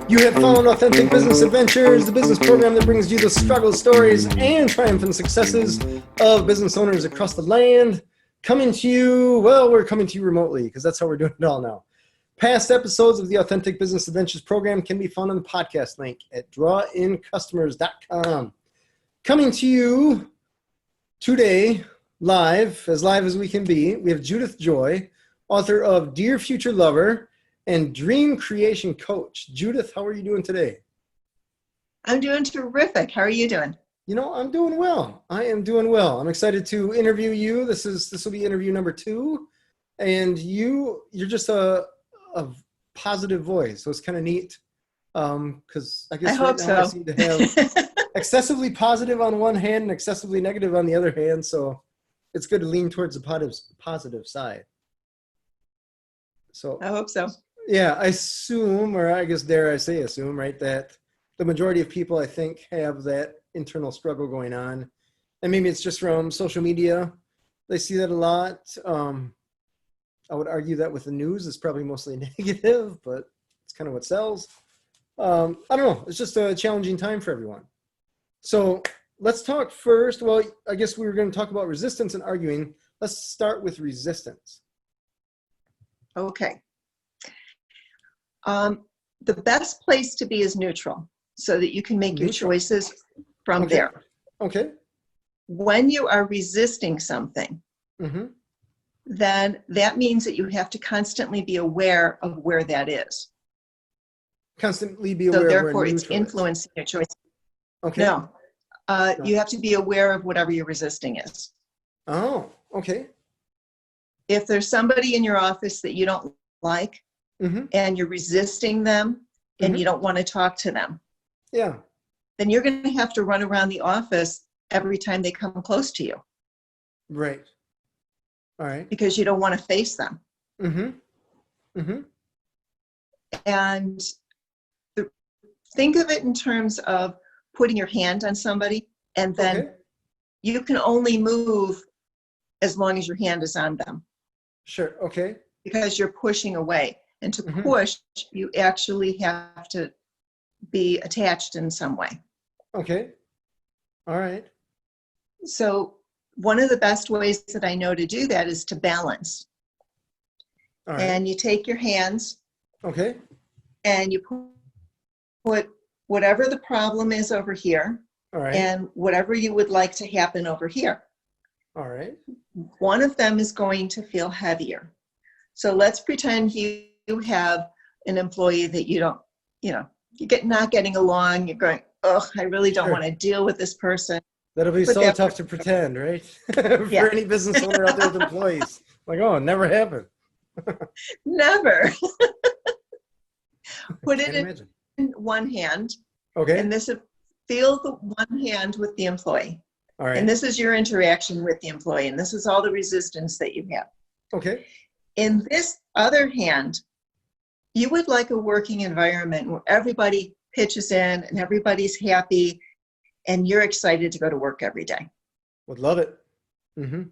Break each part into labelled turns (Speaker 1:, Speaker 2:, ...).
Speaker 1: You have found Authentic Business Adventures, the business program that brings you the struggles, stories, and triumphant successes of business owners across the land. Coming to you, well, we're coming to you remotely because that's how we're doing it all now. Past episodes of the Authentic Business Adventures program can be found on the podcast link at drawincustomers.com. Coming to you today, live as we can be, we have Judith Joy, author of Dear Future Lover and Dream Creation Coach. Judith, how are you doing today?
Speaker 2: I'm doing terrific. How are you doing?
Speaker 1: You know, I'm doing well. I am doing well. I'm excited to interview you. This will be interview number 2, and you're just a positive voice, so it's kind of neat. Because I guess right now I seem to have excessively positive on one hand and excessively negative on the other hand. So it's good to lean towards the positive side. So
Speaker 2: I hope so.
Speaker 1: Yeah, I assume, or I guess dare I say assume, right, that the majority of people I think have that internal struggle going on. And maybe it's just from social media. They see that a lot. I would argue that with the news it's probably mostly negative, but it's kind of what sells. I don't know. It's just a challenging time for everyone. So let's talk first. Well, I guess we were going to talk about resistance and arguing. Let's start with resistance.
Speaker 2: Okay. The best place to be is neutral so that you can make your choices from there.
Speaker 1: Okay.
Speaker 2: When you are resisting something, then that means that you have to constantly be aware of where that is.
Speaker 1: Constantly be aware
Speaker 2: so
Speaker 1: of where
Speaker 2: therefore it's
Speaker 1: neutral
Speaker 2: influencing your choices.
Speaker 1: Okay.
Speaker 2: No. You have to be aware of whatever you're resisting is.
Speaker 1: Oh, okay.
Speaker 2: If there's somebody in your office that you don't like, and you're resisting them and you don't want to talk to them, then you're going to have to run around the office every time they come close to you.
Speaker 1: Right. All right.
Speaker 2: Because you don't want to face them. And think of it in terms of putting your hand on somebody, and then you can only move as long as your hand is on them.
Speaker 1: Sure. Okay.
Speaker 2: Because you're pushing away. And to push, you actually have to be attached in some way.
Speaker 1: Okay. All right.
Speaker 2: So one of the best ways that I know to do that is to balance.
Speaker 1: All right.
Speaker 2: And you take your hands and you put whatever the problem is over here, and whatever you would like to happen over here.
Speaker 1: All right.
Speaker 2: One of them is going to feel heavier. So let's pretend you have an employee that you don't, you're not getting along. You're going, oh, I really don't want to deal with this person.
Speaker 1: That'll be so tough to pretend, right? For any business owner out there with employees. Like, oh, it never happened.
Speaker 2: Never. Put it in one hand.
Speaker 1: Okay.
Speaker 2: And feel the one hand with the employee.
Speaker 1: All right.
Speaker 2: And this is your interaction with the employee. And this is all the resistance that you have.
Speaker 1: Okay.
Speaker 2: In this other hand, you would like a working environment where everybody pitches in and everybody's happy and you're excited to go to work every day.
Speaker 1: Would love it.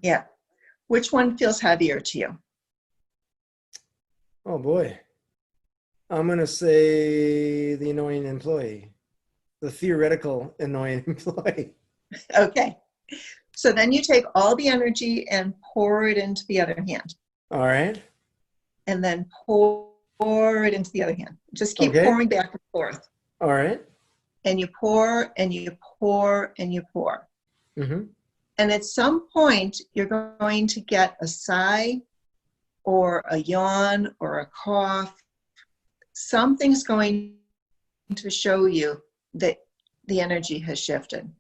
Speaker 2: Yeah. Which one feels heavier to you?
Speaker 1: Oh boy. I'm going to say the annoying employee. The theoretical annoying employee.
Speaker 2: Okay. So then you take all the energy and pour it into the other hand.
Speaker 1: All right.
Speaker 2: And then pour it into the other hand. Just keep pouring back and forth.
Speaker 1: All right.
Speaker 2: And you pour and you pour and you pour. And at some point, you're going to get a sigh or a yawn or a cough. Something's going to show you that the energy has shifted.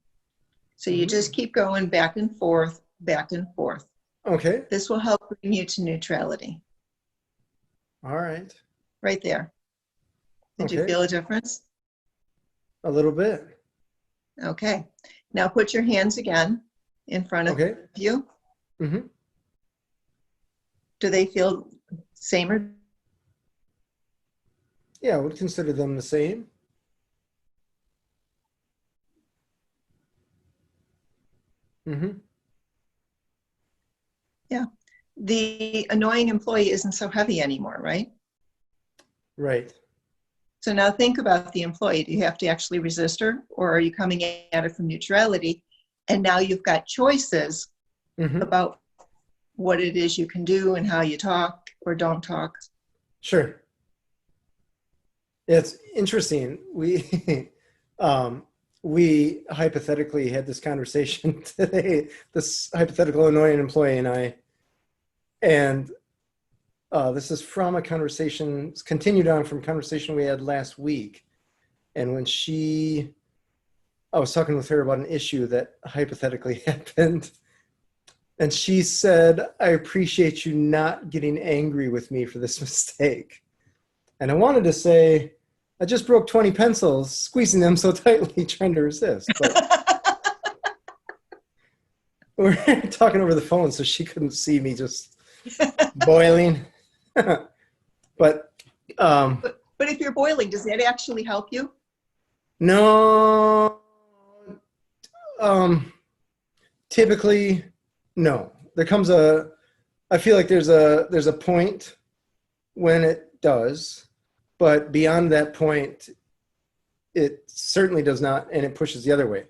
Speaker 2: So you just keep going back and forth, back and forth.
Speaker 1: Okay.
Speaker 2: This will help bring you to neutrality.
Speaker 1: All right.
Speaker 2: Right there. Did you feel a difference?
Speaker 1: A little bit.
Speaker 2: Okay. Now put your hands again in front of you. Do they feel same or?
Speaker 1: Yeah, I would consider them the same.
Speaker 2: Yeah. The annoying employee isn't so heavy anymore, right?
Speaker 1: Right.
Speaker 2: So now think about the employee. Do you have to actually resist her, or are you coming at it from neutrality? And now you've got choices about what it is you can do and how you talk or don't talk.
Speaker 1: Sure. It's interesting. We hypothetically had this conversation today, this hypothetical annoying employee and I, and this is from a conversation, it's continued on from a conversation we had last week. And when I was talking with her about an issue that hypothetically happened. And she said, I appreciate you not getting angry with me for this mistake. And I wanted to say, I just broke 20 pencils, squeezing them so tightly, trying to resist. But we're talking over the phone, so she couldn't see me just boiling. But
Speaker 2: if you're boiling, does that actually help you?
Speaker 1: No. Typically, no. There comes I feel like there's a point when it does, but beyond that point, it certainly does not, and it pushes the other way.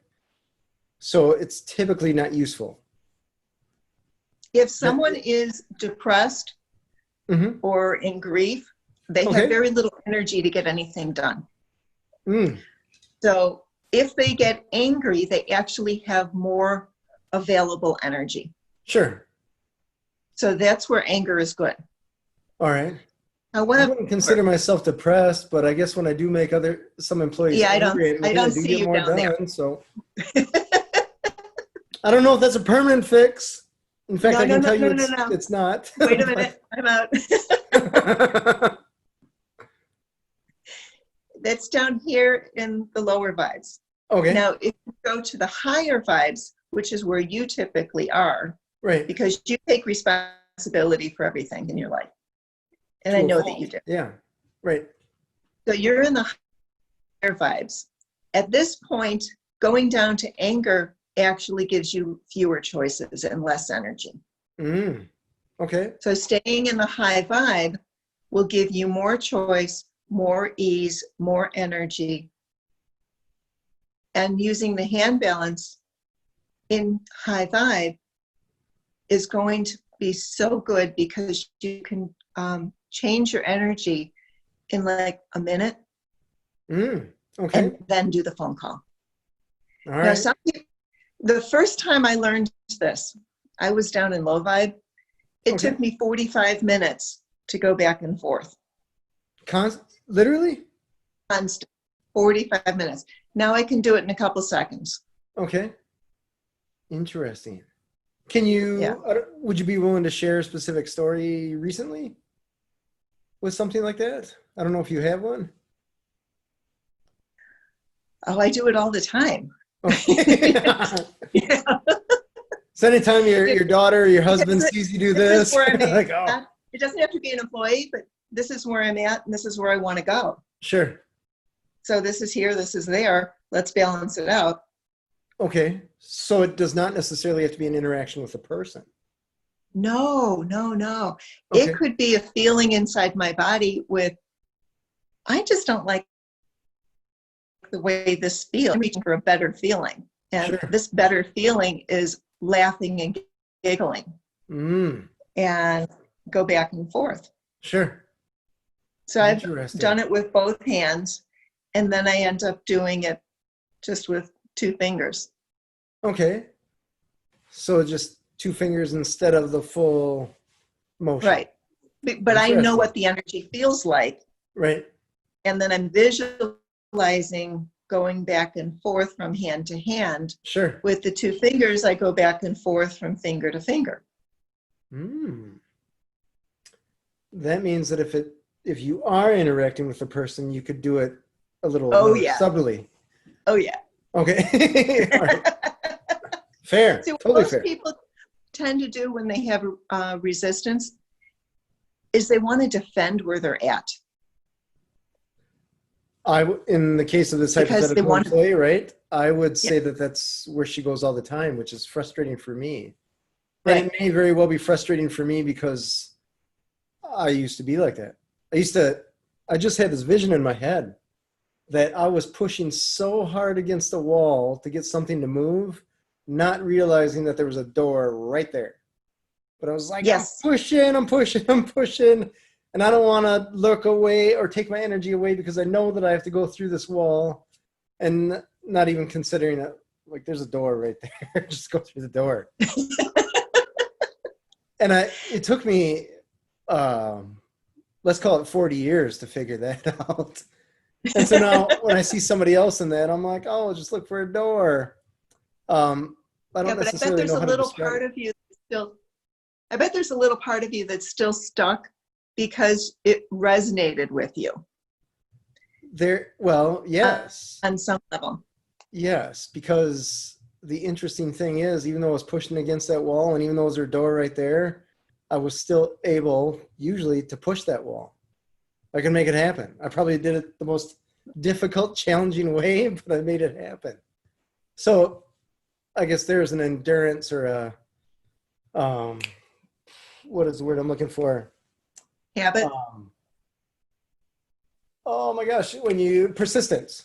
Speaker 1: So it's typically not useful.
Speaker 2: If someone is depressed or in grief, they have very little energy to get anything done. So if they get angry, they actually have more available energy.
Speaker 1: Sure.
Speaker 2: So that's where anger is good.
Speaker 1: All right.
Speaker 2: However,
Speaker 1: I wouldn't consider myself depressed, but I guess when I do make some employees angry,
Speaker 2: I don't
Speaker 1: do
Speaker 2: see
Speaker 1: get
Speaker 2: you
Speaker 1: more
Speaker 2: down there.
Speaker 1: done. So I don't know if that's a permanent fix. In fact, I can tell you it's not.
Speaker 2: Wait a minute. I'm out. That's down here in the lower vibes.
Speaker 1: Okay.
Speaker 2: Now, if you go to the higher vibes, which is where you typically are,
Speaker 1: right?
Speaker 2: Because you take responsibility for everything in your life. And I know that you do.
Speaker 1: Yeah, right.
Speaker 2: So you're in the higher vibes. At this point, going down to anger actually gives you fewer choices and less energy.
Speaker 1: Okay.
Speaker 2: So staying in the high vibe will give you more choice, more ease, more energy. And using the hand balance in high vibe is going to be so good because you can change your energy in like a minute
Speaker 1: Okay.
Speaker 2: and then do the phone call.
Speaker 1: All right.
Speaker 2: Now, the first time I learned this, I was down in low vibe. It took me 45 minutes to go back and forth.
Speaker 1: Literally?
Speaker 2: Constant. 45 minutes. Now I can do it in a couple seconds.
Speaker 1: Okay. Interesting. Can you, would you be willing to share a specific story recently with something like that? I don't know if you have one.
Speaker 2: Oh, I do it all the time.
Speaker 1: Okay.
Speaker 2: Yeah.
Speaker 1: So anytime your daughter or your husband sees you do this,
Speaker 2: where I'm
Speaker 1: like,
Speaker 2: at. It doesn't have to be an employee, but this is where I'm at and this is where I want to go.
Speaker 1: Sure.
Speaker 2: So this is here, this is there. Let's balance it out.
Speaker 1: Okay. So it does not necessarily have to be an interaction with a person.
Speaker 2: No.
Speaker 1: Okay.
Speaker 2: It could be a feeling inside my body I just don't like the way this feels. I'm reaching for a better feeling. And this better feeling is laughing and giggling. And go back and forth.
Speaker 1: Sure.
Speaker 2: So I've done it with both hands, and then I end up doing it just with 2 fingers.
Speaker 1: Okay. So just 2 fingers instead of the full motion.
Speaker 2: Right. But I know what the energy feels like.
Speaker 1: Right.
Speaker 2: And then I'm visualizing going back and forth from hand to hand.
Speaker 1: Sure.
Speaker 2: With the 2 fingers, I go back and forth from finger to finger.
Speaker 1: That means that if you are interacting with a person, you could do it a little subtly.
Speaker 2: Oh, yeah.
Speaker 1: Okay. All right. Fair.
Speaker 2: So
Speaker 1: totally
Speaker 2: most
Speaker 1: fair.
Speaker 2: people tend to do when they have resistance is they want to defend where they're at.
Speaker 1: In the case of this hypothetical employee, right? I would say that that's where she goes all the time, which is frustrating for me. Right. And it may very well be frustrating for me because I used to be like that. I used to I just had this vision in my head that I was pushing so hard against the wall to get something to move, not realizing that there was a door right there. But I was like,
Speaker 2: Yes.
Speaker 1: I'm pushing. And I don't want to look away or take my energy away because I know that I have to go through this wall, and not even considering it. Like, there's a door right there. Just go through the door. And it took me, let's call it 40 years to figure that out. And so now when I see somebody else in that, I'm like, oh, just look for a door. I don't necessarily know how to describe it.
Speaker 2: I bet there's a little part of you that's still stuck because it resonated with you.
Speaker 1: Well, yes.
Speaker 2: On some level.
Speaker 1: Yes, because the interesting thing is, even though I was pushing against that wall, and even though there's a door right there, I was still able, usually, to push that wall. I can make it happen. I probably did it the most difficult, challenging way, but I made it happen. So I guess there's an endurance or a, what is the word I'm looking for?
Speaker 2: Habit.
Speaker 1: Oh my gosh, persistence.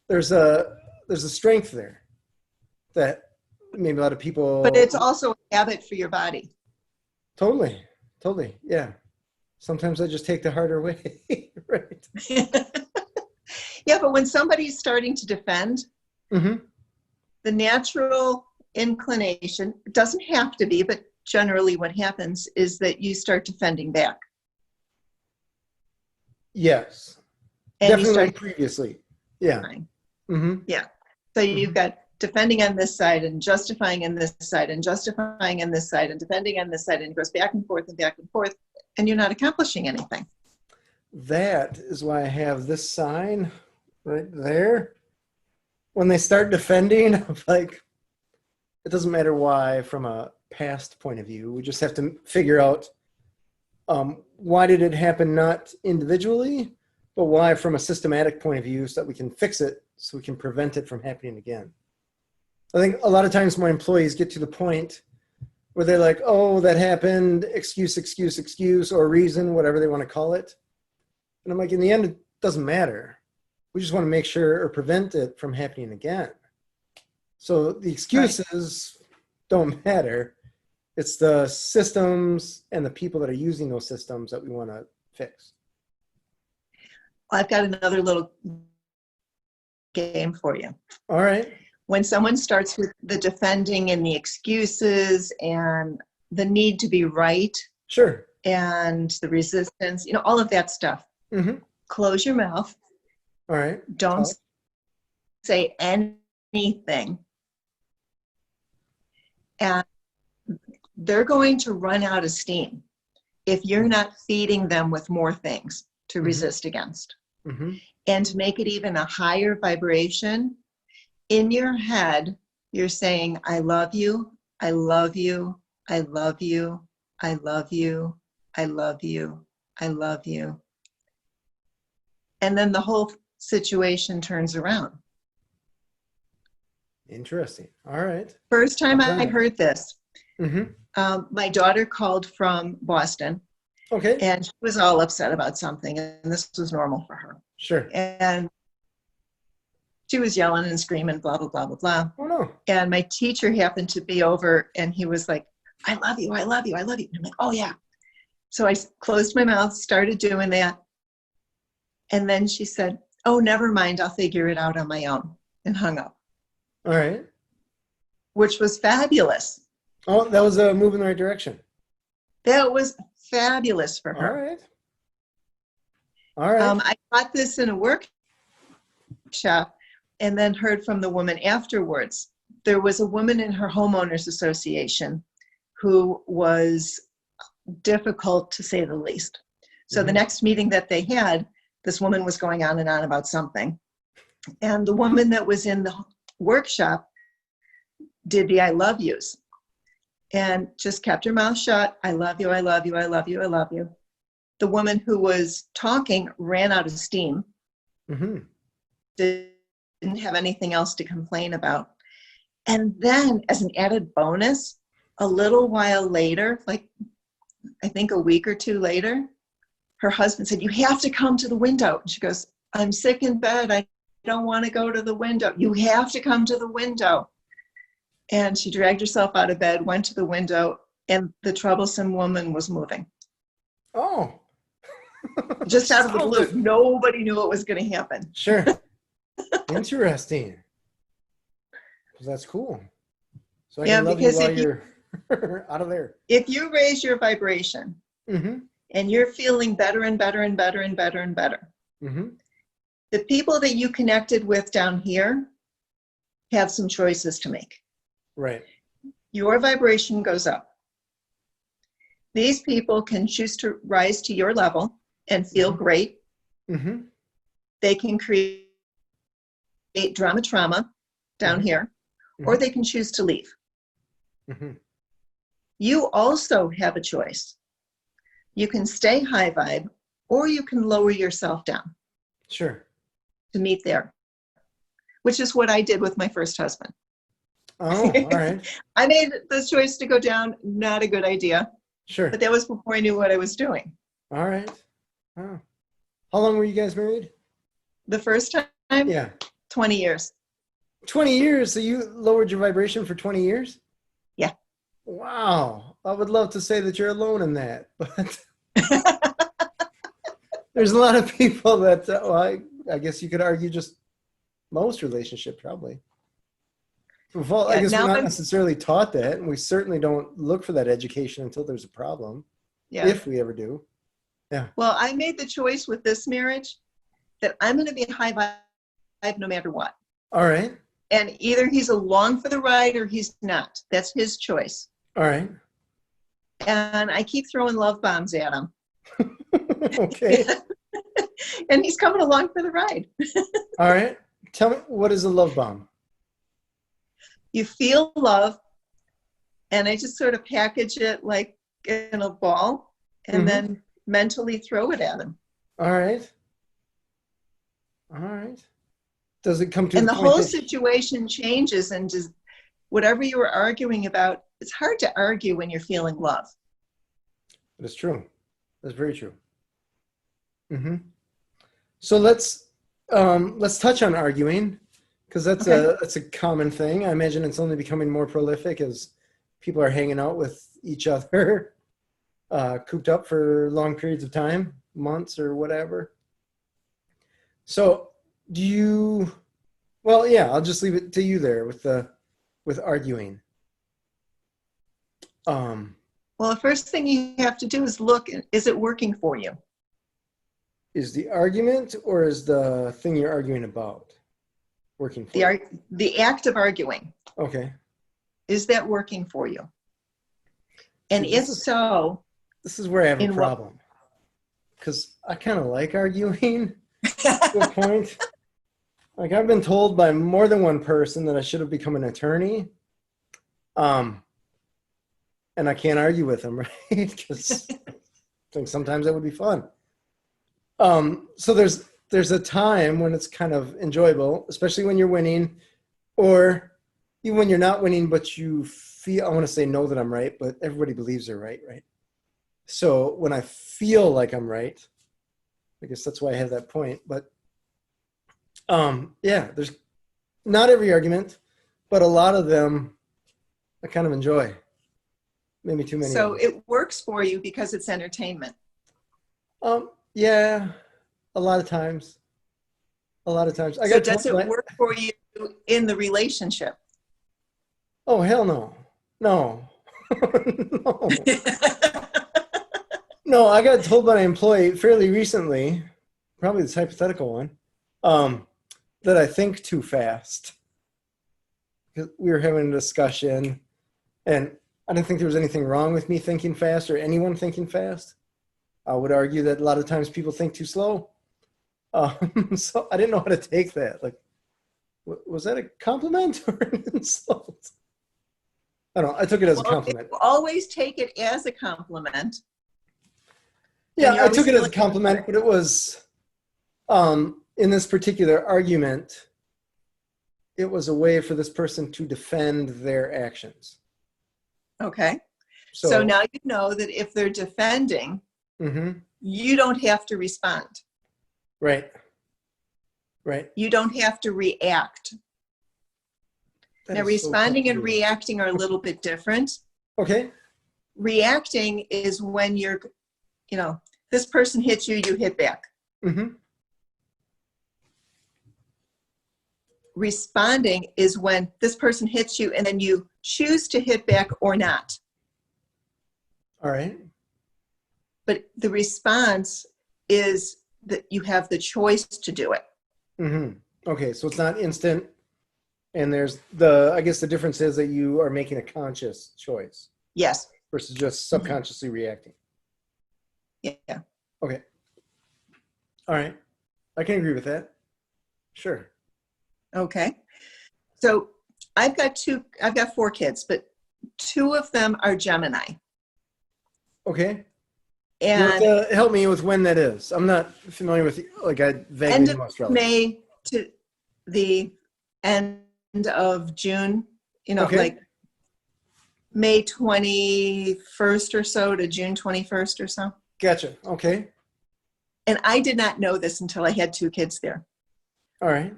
Speaker 1: There's a strength there that maybe a lot of people.
Speaker 2: But it's also a habit for your body.
Speaker 1: Totally. Yeah. Sometimes I just take the harder way. Right.
Speaker 2: Yeah, but when somebody's starting to defend,
Speaker 1: mm-hmm.
Speaker 2: the natural inclination, it doesn't have to be, but generally what happens is that you start defending back.
Speaker 1: Yes.
Speaker 2: And
Speaker 1: definitely previously. Yeah.
Speaker 2: Mm-hmm. Yeah. So you've got defending on this side and justifying on this side and justifying on this side and defending on this side, and it goes back and forth, and you're not accomplishing anything.
Speaker 1: That is why I have this sign right there. When they start defending, I'm like, it doesn't matter why from a past point of view. We just have to figure out why did it happen, not individually, but why from a systematic point of view, so that we can fix it, so we can prevent it from happening again. I think a lot of times my employees get to the point where they're like, oh, that happened, excuse, or reason, whatever they want to call it. And I'm like, in the end, it doesn't matter. We just want to make sure or prevent it from happening again. So the excuses don't matter. It's the systems and the people that are using those systems that we want to fix.
Speaker 2: I've got another little game for you.
Speaker 1: All right.
Speaker 2: When someone starts with the defending and the excuses and the need to be right,
Speaker 1: sure,
Speaker 2: and the resistance, all of that stuff, close your mouth.
Speaker 1: All right.
Speaker 2: Don't say anything. And they're going to run out of steam if you're not feeding them with more things to resist against. And to make it even a higher vibration, in your head, you're saying, I love you, I love you, I love you, I love you, I love you, I love you. And then the whole situation turns around.
Speaker 1: Interesting. All right.
Speaker 2: First time I heard this, my daughter called from Boston.
Speaker 1: Okay.
Speaker 2: And she was all upset about something, and this was normal for her.
Speaker 1: Sure.
Speaker 2: And she was yelling and screaming, blah, blah, blah, blah, blah.
Speaker 1: Oh, no.
Speaker 2: And my teacher happened to be over, and he was like, I love you, I love you, I love you. And I'm like, oh, yeah. So I closed my mouth, started doing that. And then she said, oh, never mind, I'll figure it out on my own, and hung up.
Speaker 1: All right.
Speaker 2: Which was fabulous.
Speaker 1: Oh, that was a move in the right direction.
Speaker 2: That was fabulous for her.
Speaker 1: All right. All right.
Speaker 2: I taught this in a workshop and then heard from the woman afterwards. There was a woman in her homeowners association who was difficult, to say the least. So the next meeting that they had, this woman was going on and on about something. And the woman that was in the workshop did the I love yous and just kept her mouth shut. I love you, I love you, I love you, I love you. The woman who was talking ran out of steam. Didn't have anything else to complain about. And then as an added bonus, a little while later, like I think a week or two later, her husband said, "You have to come to the window." And she goes, "I'm sick in bed. I don't want to go to the window." "You have to come to the window." And she dragged herself out of bed, went to the window, and the troublesome woman was moving.
Speaker 1: Oh.
Speaker 2: Just out of the blue. Nobody knew it was going to happen.
Speaker 1: Sure. Interesting. That's cool. So I can love you while you're out of there.
Speaker 2: If you raise your vibration and you're feeling better and better and better and better and better, the people that you connected with down here have some choices to make.
Speaker 1: Right.
Speaker 2: Your vibration goes up. These people can choose to rise to your level and feel great. They can create trauma down here, or they can choose to leave. You also have a choice. You can stay high vibe, or you can lower yourself down.
Speaker 1: Sure.
Speaker 2: To meet there, which is what I did with my first husband.
Speaker 1: Oh, all right.
Speaker 2: I made the choice to go down. Not a good idea.
Speaker 1: Sure.
Speaker 2: But that was before I knew what I was doing.
Speaker 1: All right. Oh. How long were you guys married?
Speaker 2: The first time?
Speaker 1: Yeah.
Speaker 2: 20 years.
Speaker 1: 20 years? So you lowered your vibration for 20 years?
Speaker 2: Yeah.
Speaker 1: Wow. I would love to say that you're alone in that, but there's a lot of people that, well, I guess you could argue just most relationships probably. Well, I guess we're not necessarily taught that, and we certainly don't look for that education until there's a problem, if we ever do. Yeah.
Speaker 2: Well, I made the choice with this marriage that I'm going to be high vibe no matter what.
Speaker 1: All right.
Speaker 2: And either he's along for the ride or he's not. That's his choice.
Speaker 1: All right.
Speaker 2: And I keep throwing love bombs at him.
Speaker 1: Okay.
Speaker 2: And he's coming along for the ride.
Speaker 1: All right. Tell me, what is a love bomb?
Speaker 2: You feel love, and I just sort of package it like in a ball and then mentally throw it at him.
Speaker 1: All right. All right. Does it come to
Speaker 2: and the whole situation changes, and just whatever you were arguing about, it's hard to argue when you're feeling love.
Speaker 1: That's true. That's very true. So let's touch on arguing, because that's a common thing. I imagine it's only becoming more prolific as people are hanging out with each other, cooped up for long periods of time, months or whatever. So I'll just leave it to you there with arguing.
Speaker 2: Well, the first thing you have to do is look, is it working for you?
Speaker 1: Is the argument, or is the thing you're arguing about working for you?
Speaker 2: The act of arguing.
Speaker 1: Okay.
Speaker 2: Is that working for you? And if so...
Speaker 1: This is where I have a problem. Because I kind of like arguing to a point. Like, I've been told by more than one person that I should have become an attorney. And I can't argue with them, right? Because I think sometimes that would be fun. So there's a time when it's kind of enjoyable, especially when you're winning, or even when you're not winning, but you feel, I want to say know that I'm right, but everybody believes they're right? So when I feel like I'm right, I guess that's why I have that point. But there's not every argument, but a lot of them I kind of enjoy. Maybe too many.
Speaker 2: So it works for you because it's entertainment.
Speaker 1: Yeah, a lot of times. So does it work for you in the relationship?
Speaker 2: Oh,
Speaker 1: hell no. No. No. No, I got told by an employee fairly recently, probably this hypothetical one, that I think too fast. We were having a discussion, and I didn't think there was anything wrong with me thinking fast or anyone thinking fast. I would argue that a lot of times people think too slow. So I didn't know how to take that. Like, was that a compliment or an insult? I don't know. I took it as a compliment.
Speaker 2: Always take it as a compliment.
Speaker 1: Yeah, I took it as a compliment, but it was, in this particular argument, it was a way for this person to defend their actions.
Speaker 2: Okay. So now you know that if they're defending, You don't have to respond.
Speaker 1: Right. Right.
Speaker 2: You don't have to react.
Speaker 1: That
Speaker 2: Now,
Speaker 1: is so
Speaker 2: responding
Speaker 1: tough
Speaker 2: and
Speaker 1: to do.
Speaker 2: reacting are a little bit different.
Speaker 1: Okay.
Speaker 2: Reacting is when you're, this person hits you, you hit back.
Speaker 1: Mm-hmm.
Speaker 2: Responding is when this person hits you and then you choose to hit back or not.
Speaker 1: All right.
Speaker 2: But the response is that you have the choice to do it.
Speaker 1: Mm-hmm. Okay, so it's not instant, and there's I guess the difference is that you are making a conscious choice.
Speaker 2: Yes.
Speaker 1: Versus just subconsciously reacting.
Speaker 2: Yeah.
Speaker 1: Okay. All right. I can agree with that. Sure.
Speaker 2: Okay. So I've got 4 kids, but 2 of them are Gemini.
Speaker 1: Okay.
Speaker 2: And
Speaker 1: you have to help me with when that is. I'm not familiar with, like, I vaguely
Speaker 2: end of
Speaker 1: know astrology.
Speaker 2: May to the end of June,
Speaker 1: Okay.
Speaker 2: like May 21st or so to June 21st or so.
Speaker 1: Gotcha. Okay.
Speaker 2: And I did not know this until I had 2 kids there.
Speaker 1: All right.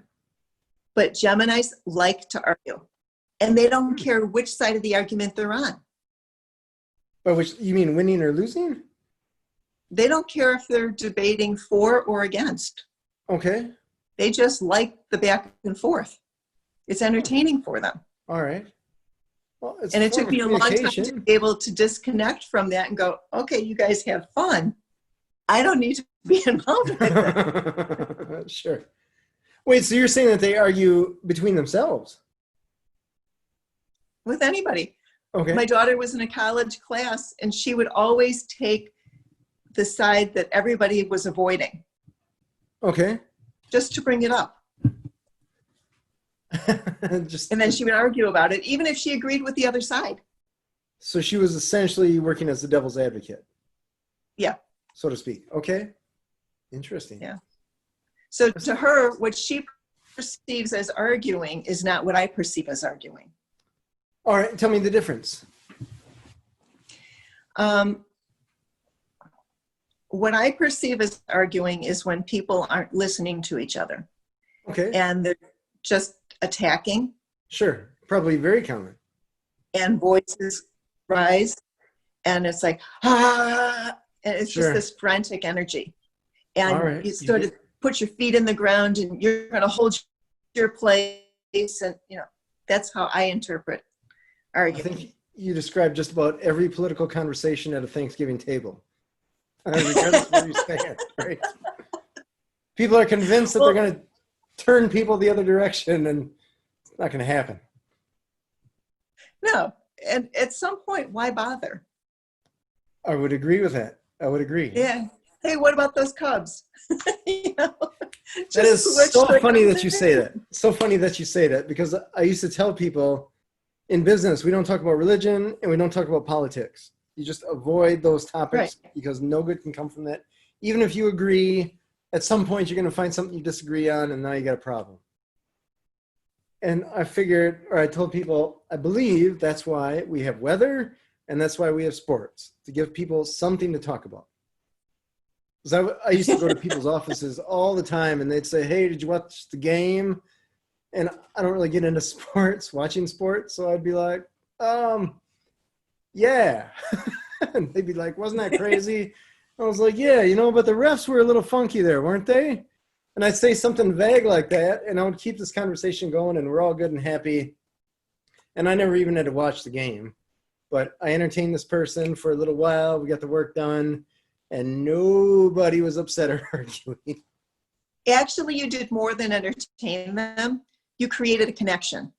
Speaker 2: But Geminis like to argue. And they don't care which side of the argument they're on.
Speaker 1: But which, you mean winning or losing?
Speaker 2: They don't care if they're debating for or against.
Speaker 1: Okay.
Speaker 2: They just like the back and forth. It's entertaining for them.
Speaker 1: All right. Well, it's
Speaker 2: And it took me a long time to be able to disconnect from that and go, okay, you guys have fun. I don't need to be involved with it.
Speaker 1: Sure. Wait, so you're saying that they argue between themselves?
Speaker 2: With anybody.
Speaker 1: Okay.
Speaker 2: My daughter was in a college class and she would always take the side that everybody was avoiding.
Speaker 1: Okay.
Speaker 2: Just to bring it up. And then she would argue about it, even if she agreed with the other side.
Speaker 1: So she was essentially working as the devil's advocate.
Speaker 2: Yeah.
Speaker 1: So to speak. Okay. Interesting.
Speaker 2: Yeah. So to her, what she perceives as arguing is not what I perceive as arguing.
Speaker 1: All right. Tell me the difference.
Speaker 2: What I perceive as arguing is when people aren't listening to each other.
Speaker 1: Okay.
Speaker 2: And they're just attacking.
Speaker 1: Sure. Probably very common.
Speaker 2: And voices rise. And it's like, ah, and it's
Speaker 1: Sure.
Speaker 2: just this frantic energy. And
Speaker 1: right.
Speaker 2: you sort of put your feet in the ground and you're going to hold your place. And, that's how I interpret arguing.
Speaker 1: I think you described just about every political conversation at a Thanksgiving table. Regardless of where you stand, right? People are convinced that they're going to turn people the other direction, and it's not going to happen.
Speaker 2: No. And at some point, why bother?
Speaker 1: I would agree with that. I would agree.
Speaker 2: Yeah. Hey, what about those Cubs?
Speaker 1: That is so funny that you say that. So funny that you say that, because I used to tell people in business, we don't talk about religion and we don't talk about politics. You just avoid those topics, right? Because no good can come from that. Even if you agree, at some point you're going to find something you disagree on, and now you got a problem. And I figured, or I told people, I believe that's why we have weather, and that's why we have sports, to give people something to talk about. Because I used to go to people's offices all the time, and they'd say, hey, did you watch the game? And I don't really get into sports, watching sports. So I'd be like, yeah. And they'd be like, wasn't that crazy? I was like, yeah, but the refs were a little funky there, weren't they? And I'd say something vague like that, and I would keep this conversation going, and we're all good and happy. And I never even had to watch the game. But I entertained this person for a little while. We got the work done, and nobody was upset or arguing.
Speaker 2: Actually, you did more than entertain them. You created a connection.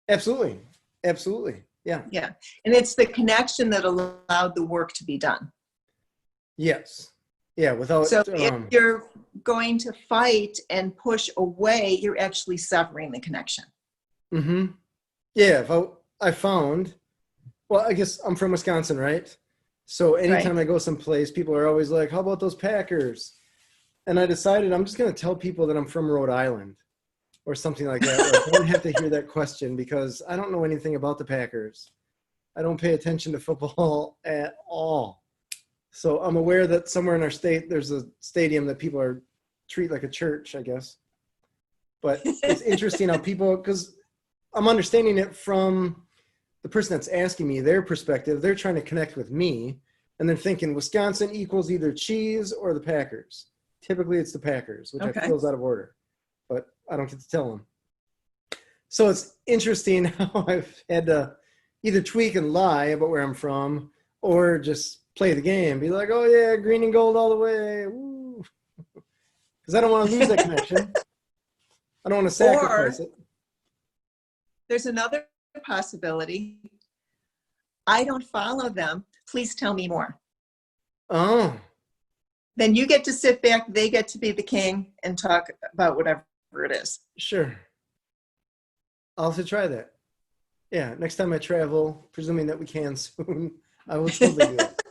Speaker 1: Absolutely. Absolutely. Yeah.
Speaker 2: Yeah. And it's the connection that allowed the work to be done.
Speaker 1: Yes. Yeah. Without.
Speaker 2: So if you're going to fight and push away, you're actually severing the connection.
Speaker 1: Mm-hmm. Yeah. If I found, well, I guess I'm from Wisconsin, right? So anytime I go someplace, people are always like, how about those Packers? And I decided I'm just going to tell people that I'm from Rhode Island or something like that. I don't have to hear that question, because I don't know anything about the Packers. I don't pay attention to football at all. So I'm aware that somewhere in our state, there's a stadium that people treat like a church, I guess. But it's interesting how people, because I'm understanding it from the person that's asking me, their perspective. They're trying to connect with me, and they're thinking Wisconsin equals either cheese or the Packers. Typically it's the Packers, which I feel is out of order, but I don't get to tell them. So it's interesting how I've had to either tweak and lie about where I'm from, or just play the game, be like, oh yeah, green and gold all the way. Because I don't want to lose that connection. I don't want to sacrifice it.
Speaker 2: There's another possibility. I don't follow them. Please tell me more.
Speaker 1: Oh.
Speaker 2: Then you get to sit back, they get to be the king and talk about whatever it is.
Speaker 1: Sure. I'll have to try that. Yeah, next time I travel, presuming that we can soon, I will totally do it.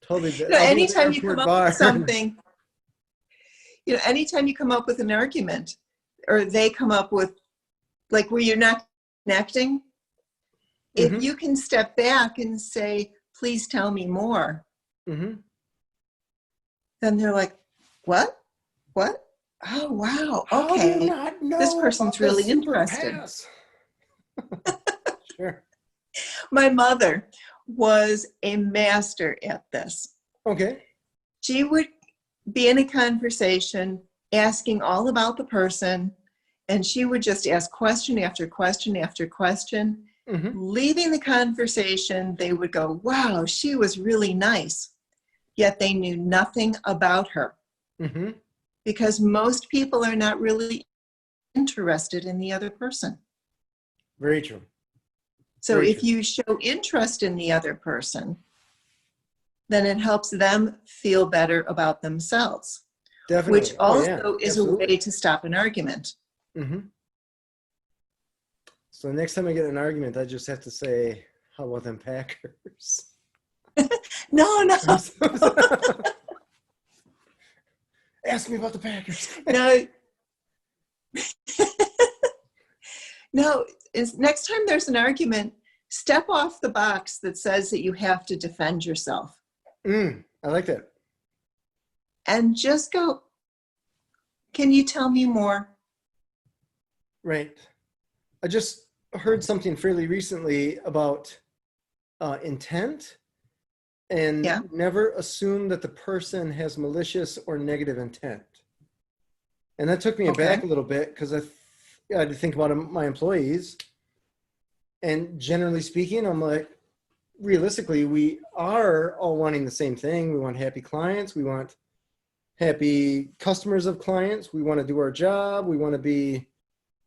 Speaker 1: Totally do it.
Speaker 2: Anytime you come up with something, anytime you come up with an argument, or they come up with, like, where you're not connecting, if you can step back and say, please tell me more, then they're like, what? Oh, wow. Okay. This person's really interested.
Speaker 1: Sure.
Speaker 2: My mother was a master at this.
Speaker 1: Okay.
Speaker 2: She would be in a conversation asking all about the person, and she would just ask question after question after question. Leaving the conversation, they would go, wow, she was really nice. Yet they knew nothing about her. Because most people are not really interested in the other person.
Speaker 1: Very true.
Speaker 2: So if you show interest in the other person, then it helps them feel better about themselves.
Speaker 1: Definitely.
Speaker 2: Which also is a way to stop an argument.
Speaker 1: So next time I get in an argument, I just have to say, how about them Packers?
Speaker 2: No.
Speaker 1: Ask me about the Packers.
Speaker 2: No, next time there's an argument, step off the box that says that you have to defend yourself.
Speaker 1: I like that.
Speaker 2: And just go, can you tell me more?
Speaker 1: Right. I just heard something fairly recently about intent, and never assume that the person has malicious or negative intent. And that took me aback a little bit, because I had to think about my employees. And generally speaking, I'm like, realistically, we are all wanting the same thing. We want happy clients. We want happy customers of clients. We want to do our job. We want to be,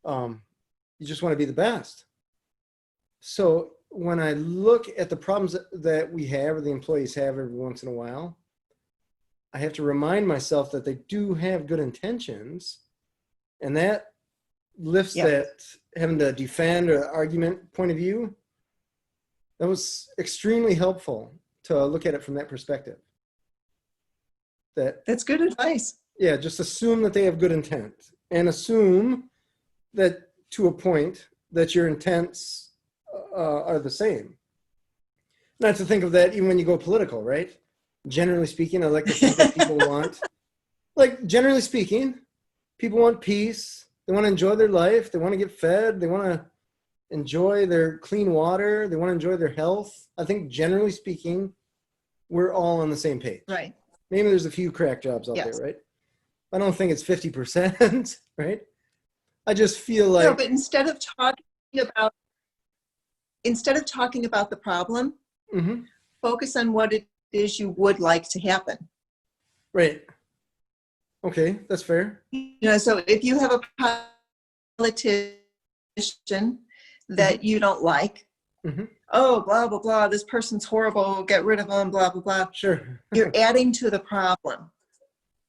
Speaker 1: you just want to be the best. So when I look at the problems that we have, or the employees have every once in a while, I have to remind myself that they do have good intentions, and that lifts that having to defend or argument point of view. That was extremely helpful to look at it from that perspective.
Speaker 2: That's good advice.
Speaker 1: Yeah, just assume that they have good intent, and assume that, to a point, that your intents are the same. Not to think of that even when you go political, right? Generally speaking, I like to think that people want, like, generally speaking, people want peace. They want to enjoy their life. They want to get fed. They want to enjoy their clean water. They want to enjoy their health. I think generally speaking, we're all on the same page.
Speaker 2: Right.
Speaker 1: Maybe there's a few crack jobs out there, right? I don't think it's 50%, right? I just feel like...
Speaker 2: No, but instead of talking about the problem, focus on what it is you would like to happen.
Speaker 1: Right. Okay, that's fair.
Speaker 2: So if you have a politician that you don't like, oh, blah, blah, blah, this person's horrible, get rid of them, blah, blah, blah.
Speaker 1: Sure.
Speaker 2: You're adding to the problem.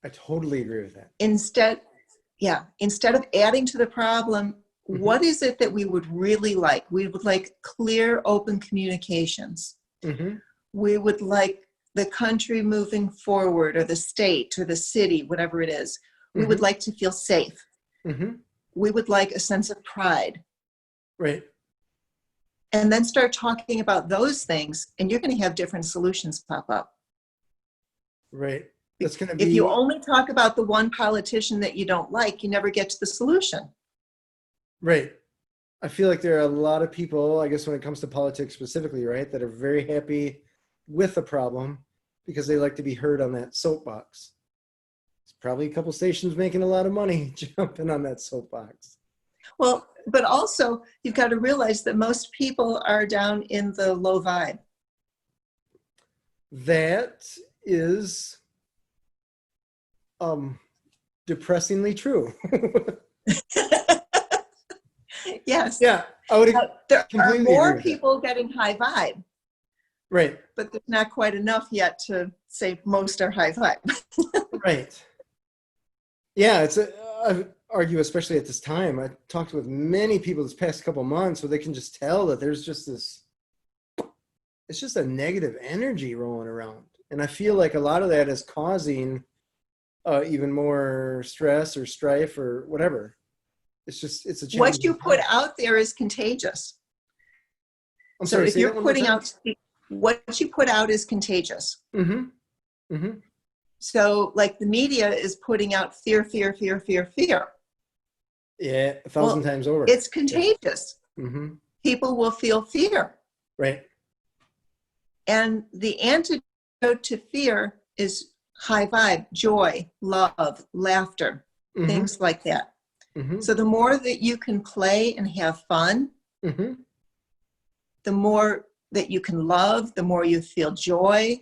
Speaker 1: I totally agree with that.
Speaker 2: Instead of adding to the problem, what is it that we would really like? We would like clear, open communications. We would like the country moving forward, or the state, or the city, whatever it is. We would like to feel safe. We would like a sense of pride.
Speaker 1: Right.
Speaker 2: And then start talking about those things, and you're going to have different solutions pop up.
Speaker 1: Right. That's going to
Speaker 2: If
Speaker 1: be
Speaker 2: you only talk about the one politician that you don't like, you never get to the solution.
Speaker 1: right. I feel like there are a lot of people, I guess when it comes to politics specifically, right, that are very happy with the problem because they like to be heard on that soapbox. There's probably a couple stations making a lot of money jumping on that soapbox.
Speaker 2: Well, but also you've got to realize that most people are down in the low vibe.
Speaker 1: That is depressingly true.
Speaker 2: Yes.
Speaker 1: Yeah, I would
Speaker 2: There are
Speaker 1: completely agree
Speaker 2: more
Speaker 1: with
Speaker 2: people getting high vibe,
Speaker 1: right.
Speaker 2: but there's not quite enough yet to say most are high vibe.
Speaker 1: Right. Yeah, I argue, especially at this time, I talked with many people this past couple months where they can just tell that there's just it's just a negative energy rolling around. And I feel like a lot of that is causing even more stress or strife or whatever. It's a challenge.
Speaker 2: What you put out there is contagious.
Speaker 1: I'm
Speaker 2: So
Speaker 1: sorry,
Speaker 2: if
Speaker 1: say
Speaker 2: you're
Speaker 1: that one more
Speaker 2: putting
Speaker 1: time.
Speaker 2: out, what you put out is contagious.
Speaker 1: Mm-hmm. Mm-hmm.
Speaker 2: So like the media is putting out fear, fear, fear, fear, fear.
Speaker 1: Yeah, 1,000 times over.
Speaker 2: It's contagious.
Speaker 1: Yeah. Mm-hmm.
Speaker 2: People will feel fear.
Speaker 1: Right.
Speaker 2: And the antidote to fear is high vibe, joy, love, laughter,
Speaker 1: Mm-hmm.
Speaker 2: things like that.
Speaker 1: Mm-hmm.
Speaker 2: So the more that you can play and have fun,
Speaker 1: mm-hmm.
Speaker 2: the more that you can love, the more you feel joy,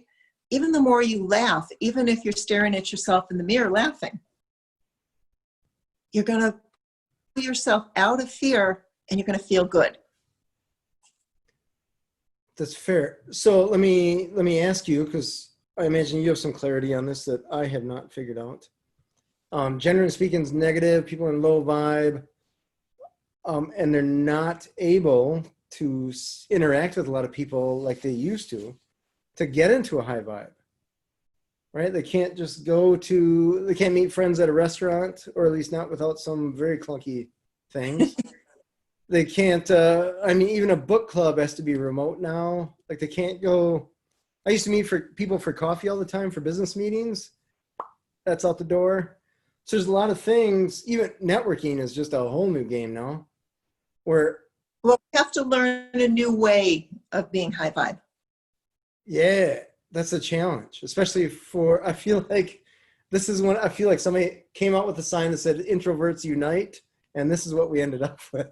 Speaker 2: even the more you laugh, even if you're staring at yourself in the mirror laughing. You're going to pull yourself out of fear and you're going to feel good.
Speaker 1: That's fair. So let me ask you, because I imagine you have some clarity on this that I have not figured out. Generally speaking is negative, people in low vibe, and they're not able to interact with a lot of people like they used to get into a high vibe, right? They can't just they can't meet friends at a restaurant, or at least not without some very clunky things. They can't, even a book club has to be remote now. Like they can't go, I used to meet people for coffee all the time for business meetings. That's out the door. So there's a lot of things, even networking is just a whole new game now. Well,
Speaker 2: we have to learn a new way of being high vibe.
Speaker 1: Yeah, that's a challenge, especially I feel like this is when I feel like somebody came out with a sign that said Introverts Unite, and this is what we ended up with.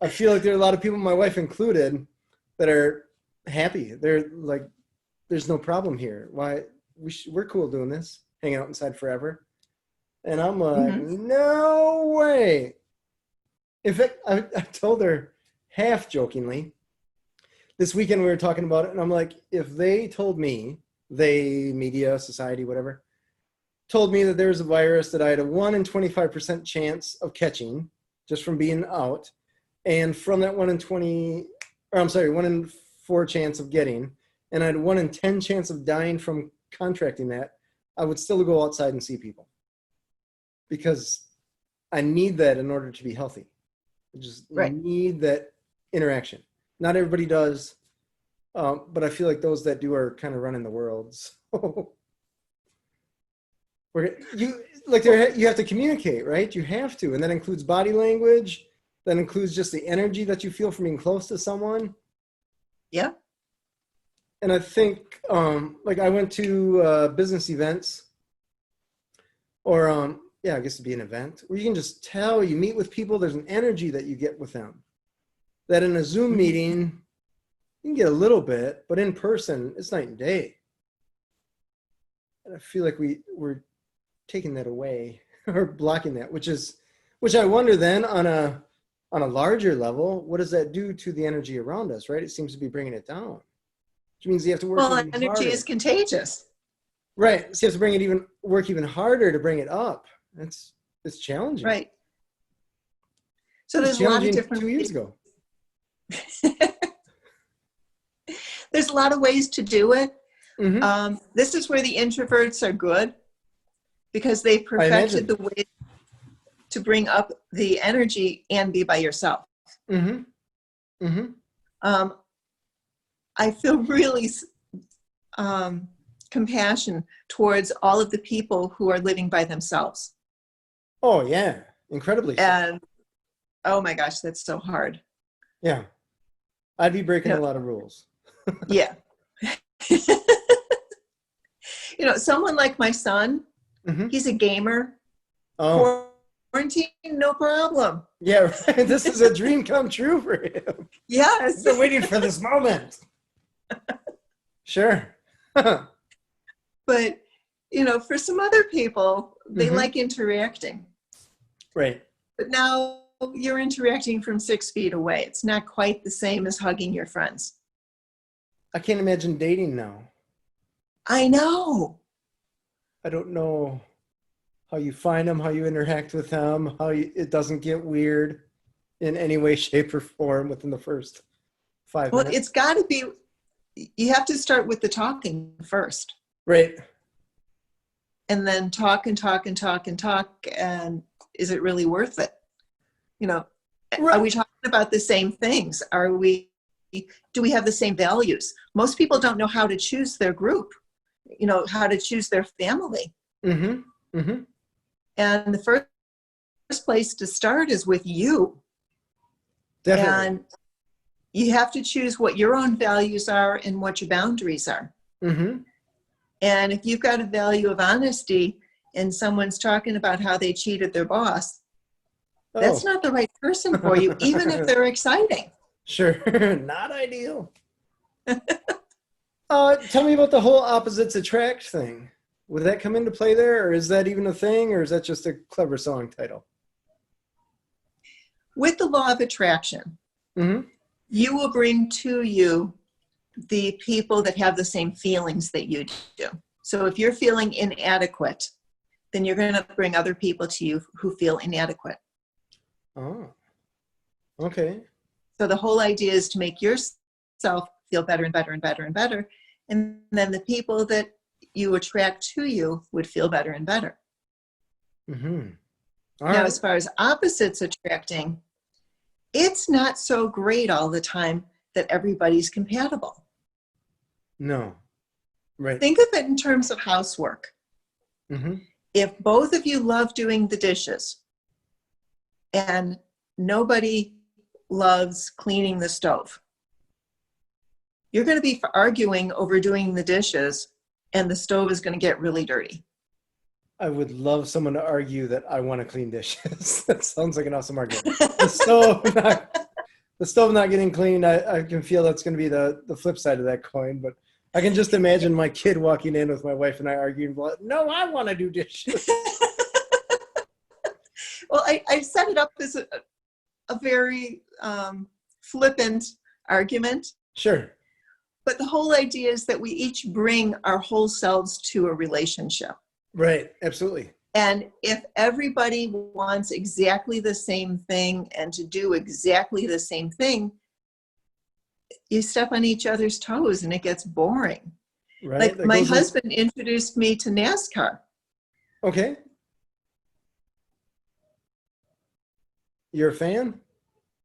Speaker 1: I feel like there are a lot of people, my wife included, that are happy. They're like, there's no problem here. Why? We're cool doing this, hanging out inside forever. And I'm like, no way. In fact, I told her half jokingly, this weekend we were talking about it, and I'm like, if they told me, media, society, whatever, told me that there was a virus that I had a 1 in 25% chance of catching just from being out, and from that 1 in 4 chance of getting, and I had 1 in 10 chance of dying from contracting that, I would still go outside and see people because I need that in order to be healthy. I just need that interaction. Not everybody does, but I feel like those that do are kind of running the world. So you have to communicate, right? You have to, and that includes body language. That includes just the energy that you feel from being close to someone.
Speaker 2: Yeah.
Speaker 1: And I think, I went to business events, or I guess it'd be an event where you can just tell, you meet with people, there's an energy that you get with them. That in a Zoom meeting, you can get a little bit, but in person, it's night and day. And I feel like we're taking that away or blocking that, which I wonder then on a larger level, what does that do to the energy around us, right? It seems to be bringing it down, which means you have to work even
Speaker 2: energy
Speaker 1: harder.
Speaker 2: is contagious.
Speaker 1: Right. So you have to work even harder to bring it up. It's challenging.
Speaker 2: Right. So there's a lot of different
Speaker 1: 2 years ago.
Speaker 2: There's a lot of ways to do it.
Speaker 1: Mm-hmm.
Speaker 2: This is where the introverts are good because they perfected the way to bring up the energy and be by yourself.
Speaker 1: Mm-hmm. Mm-hmm.
Speaker 2: I feel really compassion towards all of the people who are living by themselves.
Speaker 1: Oh yeah, incredibly so.
Speaker 2: And oh my gosh, that's so hard.
Speaker 1: Yeah, I'd be breaking a lot of rules.
Speaker 2: Yeah. Someone like my son, he's a gamer.
Speaker 1: Oh.
Speaker 2: Quarantine, no problem.
Speaker 1: Yeah, right. This is a dream come true for him.
Speaker 2: Yes.
Speaker 1: I've been waiting for this moment. Sure.
Speaker 2: But, for some other people, they like interacting.
Speaker 1: Right.
Speaker 2: But now you're interacting from 6 feet away. It's not quite the same as hugging your friends.
Speaker 1: I can't imagine dating now.
Speaker 2: I know.
Speaker 1: I don't know how you find them, how you interact with them, it doesn't get weird in any way, shape, or form within the first 5 minutes.
Speaker 2: Well, it's got to be, you have to start with the talking first.
Speaker 1: Right.
Speaker 2: And then talk and talk and talk and talk. And is it really worth it? Right. Are we talking about the same things? Do we have the same values? Most people don't know how to choose their group, how to choose their family.
Speaker 1: Mm-hmm. Mm-hmm.
Speaker 2: And the first place to start is with you.
Speaker 1: Definitely.
Speaker 2: And you have to choose what your own values are and what your boundaries are.
Speaker 1: Mm-hmm.
Speaker 2: And if you've got a value of honesty and someone's talking about how they cheated their boss, that's not the right person for you, even if they're exciting.
Speaker 1: Sure. Not ideal. Tell me about the whole opposites attract thing. Would that come into play there, or is that even a thing, or is that just a clever song title?
Speaker 2: With the law of attraction, you will bring to you the people that have the same feelings that you do. So if you're feeling inadequate, then you're going to bring other people to you who feel inadequate.
Speaker 1: Oh, okay.
Speaker 2: So the whole idea is to make yourself feel better and better and better and better. And then the people that you attract to you would feel better and better.
Speaker 1: Mm-hmm.
Speaker 2: Now, as far as opposites attracting, it's not so great all the time that everybody's compatible.
Speaker 1: No. Right.
Speaker 2: Think of it in terms of housework. If both of you love doing the dishes and nobody loves cleaning the stove, you're going to be arguing over doing the dishes, and the stove is going to get really dirty.
Speaker 1: I would love someone to argue that I want to clean dishes. That sounds like an awesome argument. The stove not getting cleaned, I can feel that's going to be the flip side of that coin. But I can just imagine my kid walking in with my wife and I arguing, no, I want to do dishes.
Speaker 2: Well, I set it up as a very flippant argument.
Speaker 1: Sure.
Speaker 2: But the whole idea is that we each bring our whole selves to a relationship.
Speaker 1: Right. Absolutely.
Speaker 2: And if everybody wants exactly the same thing and to do exactly the same thing, you step on each other's toes and it gets boring.
Speaker 1: Right.
Speaker 2: Like my husband introduced me to NASCAR.
Speaker 1: Okay. You're a fan?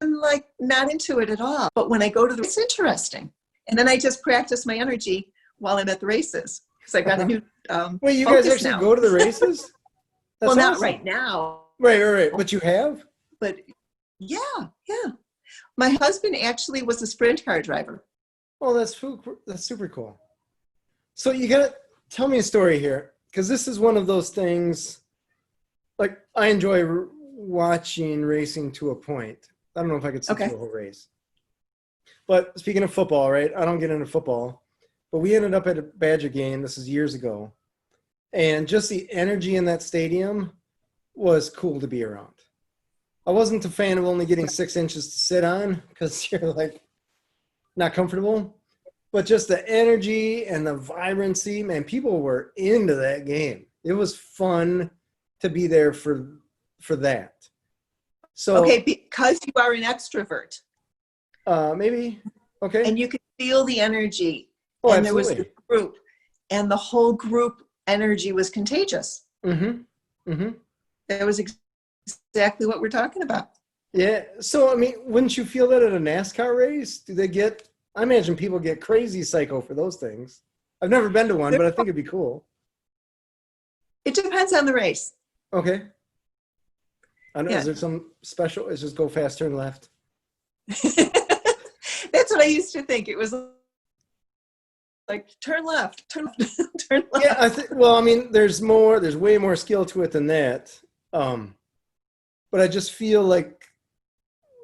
Speaker 2: I'm like not into it at all. But when I go to it's interesting. And then I just practice my energy while I'm at the races. Because I got a new
Speaker 1: Wait, you guys actually go to the races?
Speaker 2: Well, not right now.
Speaker 1: Right. But you have?
Speaker 2: But yeah. My husband actually was a sprint car driver.
Speaker 1: Oh, that's super cool. So you got to tell me a story here, because this is one of those things, like I enjoy watching racing to a point. I don't know if I could sit through a whole race. But speaking of football, right? I don't get into football, but we ended up at a Badger game. This is years ago. And just the energy in that stadium was cool to be around. I wasn't a fan of only getting 6 inches to sit on because you're like not comfortable, but just the energy and the vibrancy, man, people were into that game. It was fun to be there for that. So
Speaker 2: okay, because you are an extrovert.
Speaker 1: Maybe. Okay.
Speaker 2: And you could feel the energy.
Speaker 1: Oh,
Speaker 2: and
Speaker 1: absolutely.
Speaker 2: There was the group, and the whole group energy was contagious. That was exactly what we're talking about.
Speaker 1: Yeah. So, I mean, wouldn't you feel that at a NASCAR race? I imagine people get crazy psycho for those things. I've never been to one, but I think it'd be cool.
Speaker 2: It depends on the race.
Speaker 1: Okay. I know,
Speaker 2: Yeah.
Speaker 1: is there some special? It's just go fast, turn left.
Speaker 2: That's what I used to think. It was like turn left, turn left, turn left.
Speaker 1: Yeah, well, I mean, there's way more skill to it than that. But I just feel like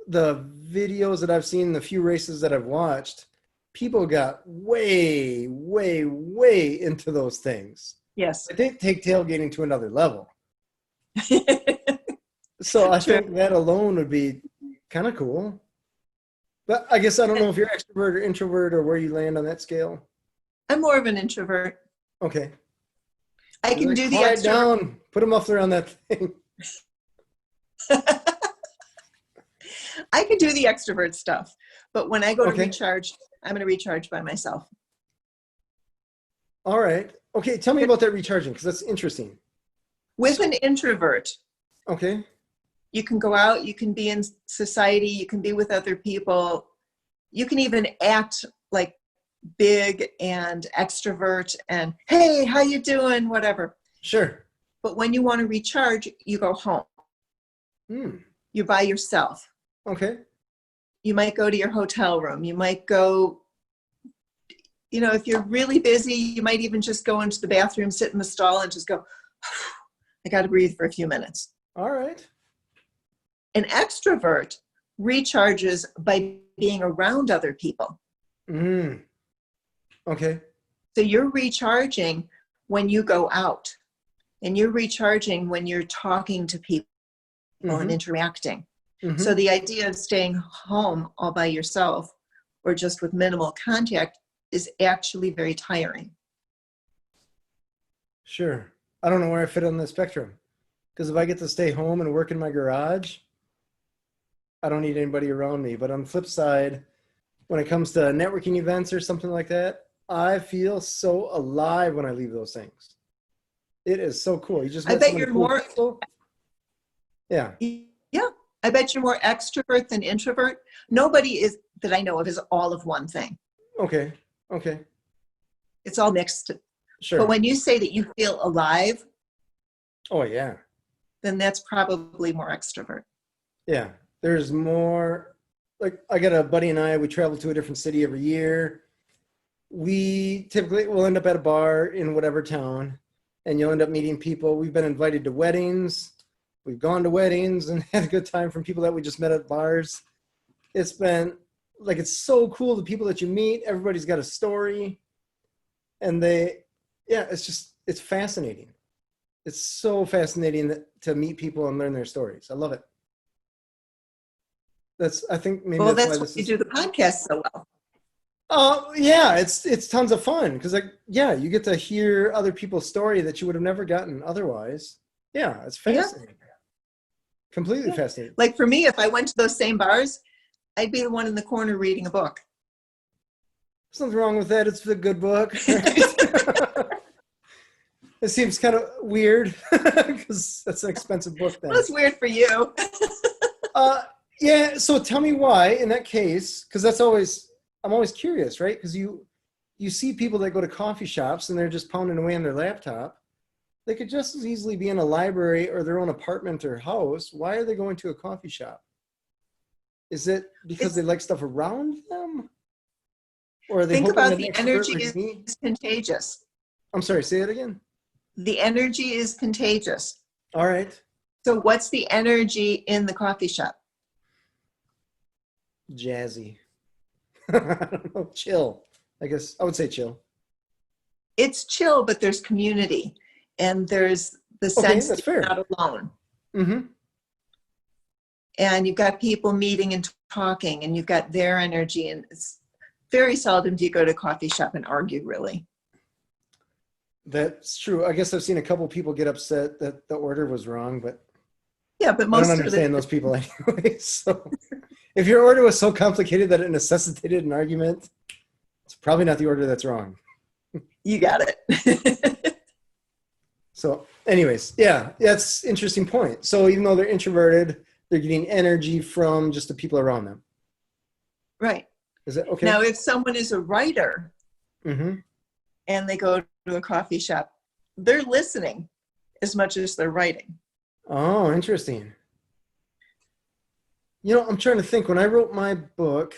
Speaker 1: the videos that I've seen, the few races that I've watched, people got way, way, way into those things.
Speaker 2: Yes.
Speaker 1: They take tailgating to another level. So I think that alone would be kind of cool. But I guess I don't know if you're extrovert or introvert or where you land on that scale.
Speaker 2: I'm more of an introvert.
Speaker 1: Okay.
Speaker 2: I can do the
Speaker 1: quiet
Speaker 2: extrovert.
Speaker 1: down. Put a muffler on that thing.
Speaker 2: I can do the extrovert stuff, but when I go to
Speaker 1: Okay.
Speaker 2: recharge, I'm going to recharge by myself.
Speaker 1: All right. Okay, tell me about that recharging, because that's interesting.
Speaker 2: With an introvert,
Speaker 1: Okay.
Speaker 2: you can go out, you can be in society, you can be with other people, you can even act like big and extrovert and, hey, how you doing, whatever.
Speaker 1: Sure.
Speaker 2: But when you want to recharge, you go home. You're by yourself.
Speaker 1: Okay.
Speaker 2: You might go to your hotel room. You might go, if you're really busy, you might even just go into the bathroom, sit in the stall and just go, I got to breathe for a few minutes.
Speaker 1: All right.
Speaker 2: An extrovert recharges by being around other people.
Speaker 1: Okay.
Speaker 2: So you're recharging when you go out, and you're recharging when you're talking to people and interacting. So the idea of staying home all by yourself or just with minimal contact is actually very tiring.
Speaker 1: Sure. I don't know where I fit on the spectrum, because if I get to stay home and work in my garage, I don't need anybody around me. But on the flip side, when it comes to networking events or something like that, I feel so alive when I leave those things. It is so cool. You just met
Speaker 2: I bet
Speaker 1: so many
Speaker 2: you're
Speaker 1: cool
Speaker 2: more
Speaker 1: people. Yeah.
Speaker 2: Yeah, I bet you're more extrovert than introvert. Nobody is that I know of is all of one thing.
Speaker 1: Okay.
Speaker 2: It's all mixed.
Speaker 1: Sure.
Speaker 2: But when you say that you feel alive,
Speaker 1: oh yeah,
Speaker 2: then that's probably more extrovert.
Speaker 1: Yeah. There's more, like I got a buddy and we travel to a different city every year. We typically will end up at a bar in whatever town, and you'll end up meeting people. We've been invited to weddings. We've gone to weddings and had a good time from people that we just met at bars. It's been like, it's so cool. The people that you meet, everybody's got a story, and it's fascinating. It's so fascinating to meet people and learn their stories. I love it. I think maybe
Speaker 2: That's why you do the podcast so well.
Speaker 1: Yeah, it's tons of fun because you get to hear other people's story that you would have never gotten otherwise. Yeah, it's fascinating. Yeah. Completely fascinating.
Speaker 2: Like for me, if I went to those same bars, I'd be the one in the corner reading a book.
Speaker 1: There's nothing wrong with that. It's a good book. Right? It seems kind of weird because that's an expensive book then.
Speaker 2: Well, it's weird for you.
Speaker 1: Yeah, so tell me why in that case, because I'm always curious, right? Because you see people that go to coffee shops and they're just pounding away on their laptop. They could just as easily be in a library or their own apartment or house. Why are they going to a coffee shop? Is it because they like stuff around them? Or are they
Speaker 2: think
Speaker 1: hoping
Speaker 2: about
Speaker 1: that
Speaker 2: the
Speaker 1: an extrovert
Speaker 2: energy
Speaker 1: like
Speaker 2: is
Speaker 1: me?
Speaker 2: contagious.
Speaker 1: I'm sorry, say it again.
Speaker 2: The energy is contagious.
Speaker 1: All right.
Speaker 2: So what's the energy in the coffee shop?
Speaker 1: Jazzy. I don't know, chill. I guess I would say chill.
Speaker 2: It's chill, but there's community, and there's the sense that you're not alone. And you've got people meeting and talking, and you've got their energy, and it's very seldom do you go to a coffee shop and argue, really.
Speaker 1: That's true. I guess I've seen a couple people get upset that the order was wrong, but
Speaker 2: yeah, but most
Speaker 1: I don't understand those people anyway. So if your order was so complicated that it necessitated an argument, it's probably not the order that's wrong.
Speaker 2: You got it.
Speaker 1: So anyways, that's an interesting point. So even though they're introverted, they're getting energy from just the people around them.
Speaker 2: Right.
Speaker 1: Is that okay?
Speaker 2: Now, if someone is a writer, and they go to a coffee shop, they're listening as much as they're writing.
Speaker 1: Oh, interesting. You know, I'm trying to think. When I wrote my book,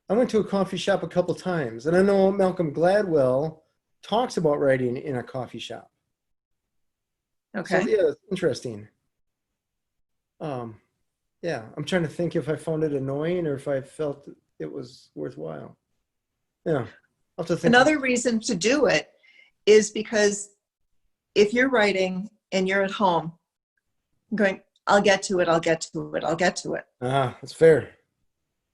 Speaker 1: I went to a coffee shop a couple times, and I know Malcolm Gladwell talks about writing in a coffee shop.
Speaker 2: Okay.
Speaker 1: So yeah, that's interesting. Yeah, I'm trying to think if I found it annoying or if I felt it was worthwhile. Yeah, I'll have to think.
Speaker 2: Another reason to do it is because if you're writing and you're at home going, I'll get to it, I'll get to it, I'll get to it.
Speaker 1: That's fair.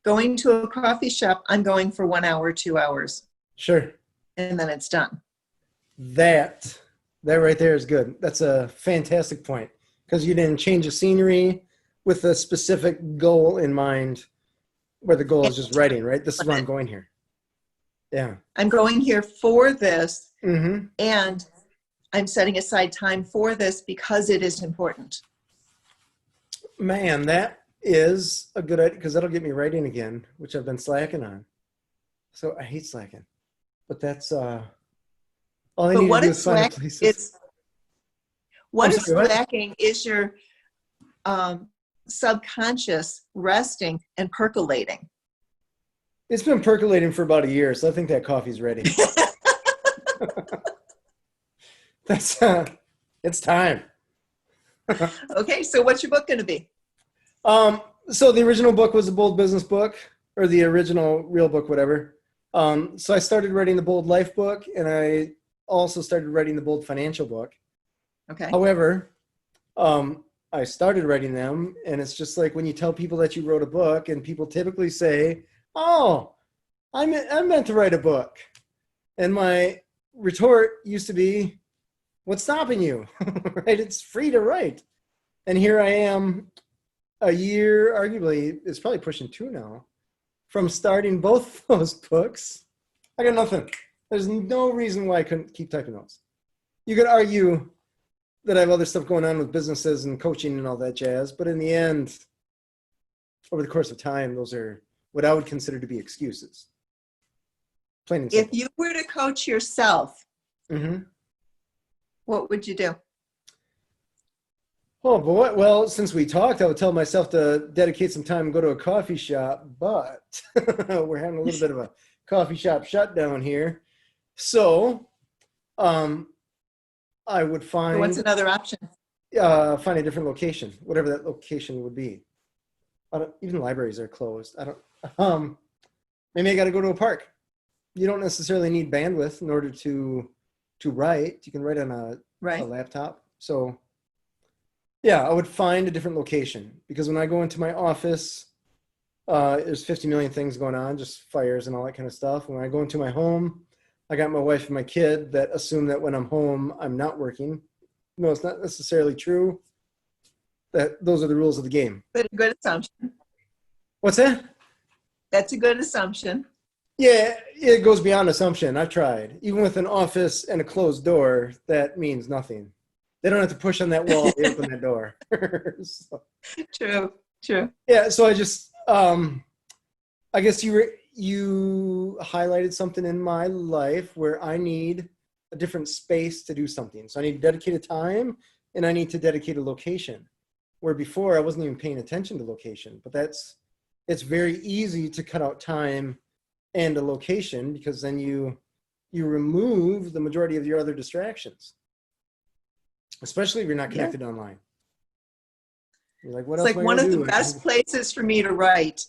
Speaker 2: Going to a coffee shop, I'm going for 1 hour, 2 hours.
Speaker 1: Sure.
Speaker 2: And then it's done.
Speaker 1: That right there is good. That's a fantastic point, because you didn't change the scenery with a specific goal in mind, where the goal is just writing, right? This is where I'm going here. Yeah.
Speaker 2: I'm going here for this,
Speaker 1: Mm-hmm.
Speaker 2: and I'm setting aside time for this because it is important.
Speaker 1: Man, that is a good idea, because that'll get me writing again, which I've been slacking on. So I hate slacking, but that's all I need to do is find a place.
Speaker 2: What is lacking is your subconscious resting and percolating.
Speaker 1: It's been percolating for about a year, so I think that coffee's ready. That's it's time.
Speaker 2: Okay, so what's your book going to be?
Speaker 1: So the original book was a bold business book, or the original real book, whatever. So I started writing the bold life book, and I also started writing the bold financial book.
Speaker 2: Okay.
Speaker 1: However, I started writing them, and it's just like when you tell people that you wrote a book, and people typically say, "Oh, I meant to write a book," and my retort used to be, "What's stopping you?" Right? It's free to write, and here I am, a year, arguably, it's probably pushing 2 now, from starting both those books. I got nothing. There's no reason why I couldn't keep typing those. You could argue that I have other stuff going on with businesses and coaching and all that jazz, but in the end, over the course of time, those are what I would consider to be excuses. Plain and simple.
Speaker 2: If you were to coach yourself,
Speaker 1: Mm-hmm.
Speaker 2: what would you do?
Speaker 1: Oh boy, well, since we talked, I would tell myself to dedicate some time and go to a coffee shop, but we're having a little bit of a coffee shop shutdown here. So I would find...
Speaker 2: So what's another option?
Speaker 1: Find a different location, whatever that location would be. Even libraries are closed. Maybe I got to go to a park. You don't necessarily need bandwidth in order to write. You can write on a laptop. So yeah, I would find a different location, because when I go into my office, there's 50 million things going on, just fires and all that kind of stuff. When I go into my home, I got my wife and my kid that assume that when I'm home, I'm not working. No, it's not necessarily true. That those are the rules of the game.
Speaker 2: But a good assumption.
Speaker 1: What's that?
Speaker 2: That's a good assumption.
Speaker 1: Yeah, it goes beyond assumption. I've tried. Even with an office and a closed door, that means nothing. They don't have to push on that wall to open that door. So,
Speaker 2: True.
Speaker 1: yeah, so I just, I guess you highlighted something in my life where I need a different space to do something. So I need dedicated time, and I need to dedicate a location. Where before I wasn't even paying attention to location, but it's very easy to cut out time and a location, because then you remove the majority of your other distractions, especially if you're not connected online. You're like, what else?
Speaker 2: It's like one of the best places for me to write.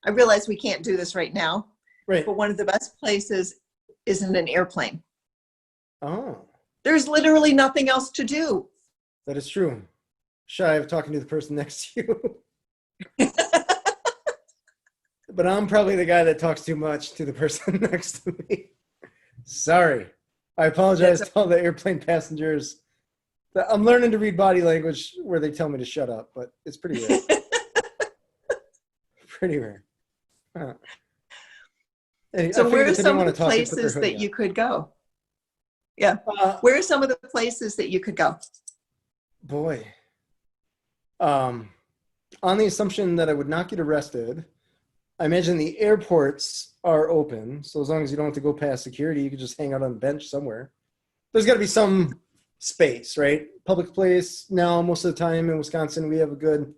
Speaker 2: I realize we can't do this right now,
Speaker 1: right?
Speaker 2: But one of the best places is in an airplane.
Speaker 1: Oh,
Speaker 2: there's literally nothing else to do.
Speaker 1: That is true. Shy of talking to the person next to you. But I'm probably the guy that talks too much to the person next to me. Sorry. I apologize to all the airplane passengers. I'm learning to read body language where they tell me to shut up, but it's pretty rare. Pretty rare. Huh.
Speaker 2: So where are some of the places that you could go? Yeah. Where are some of the places that you could go?
Speaker 1: Boy. On the assumption that I would not get arrested, I imagine the airports are open. So as long as you don't have to go past security, you can just hang out on a bench somewhere. There's got to be some space, right? Public place. Now, most of the time in Wisconsin, we have a good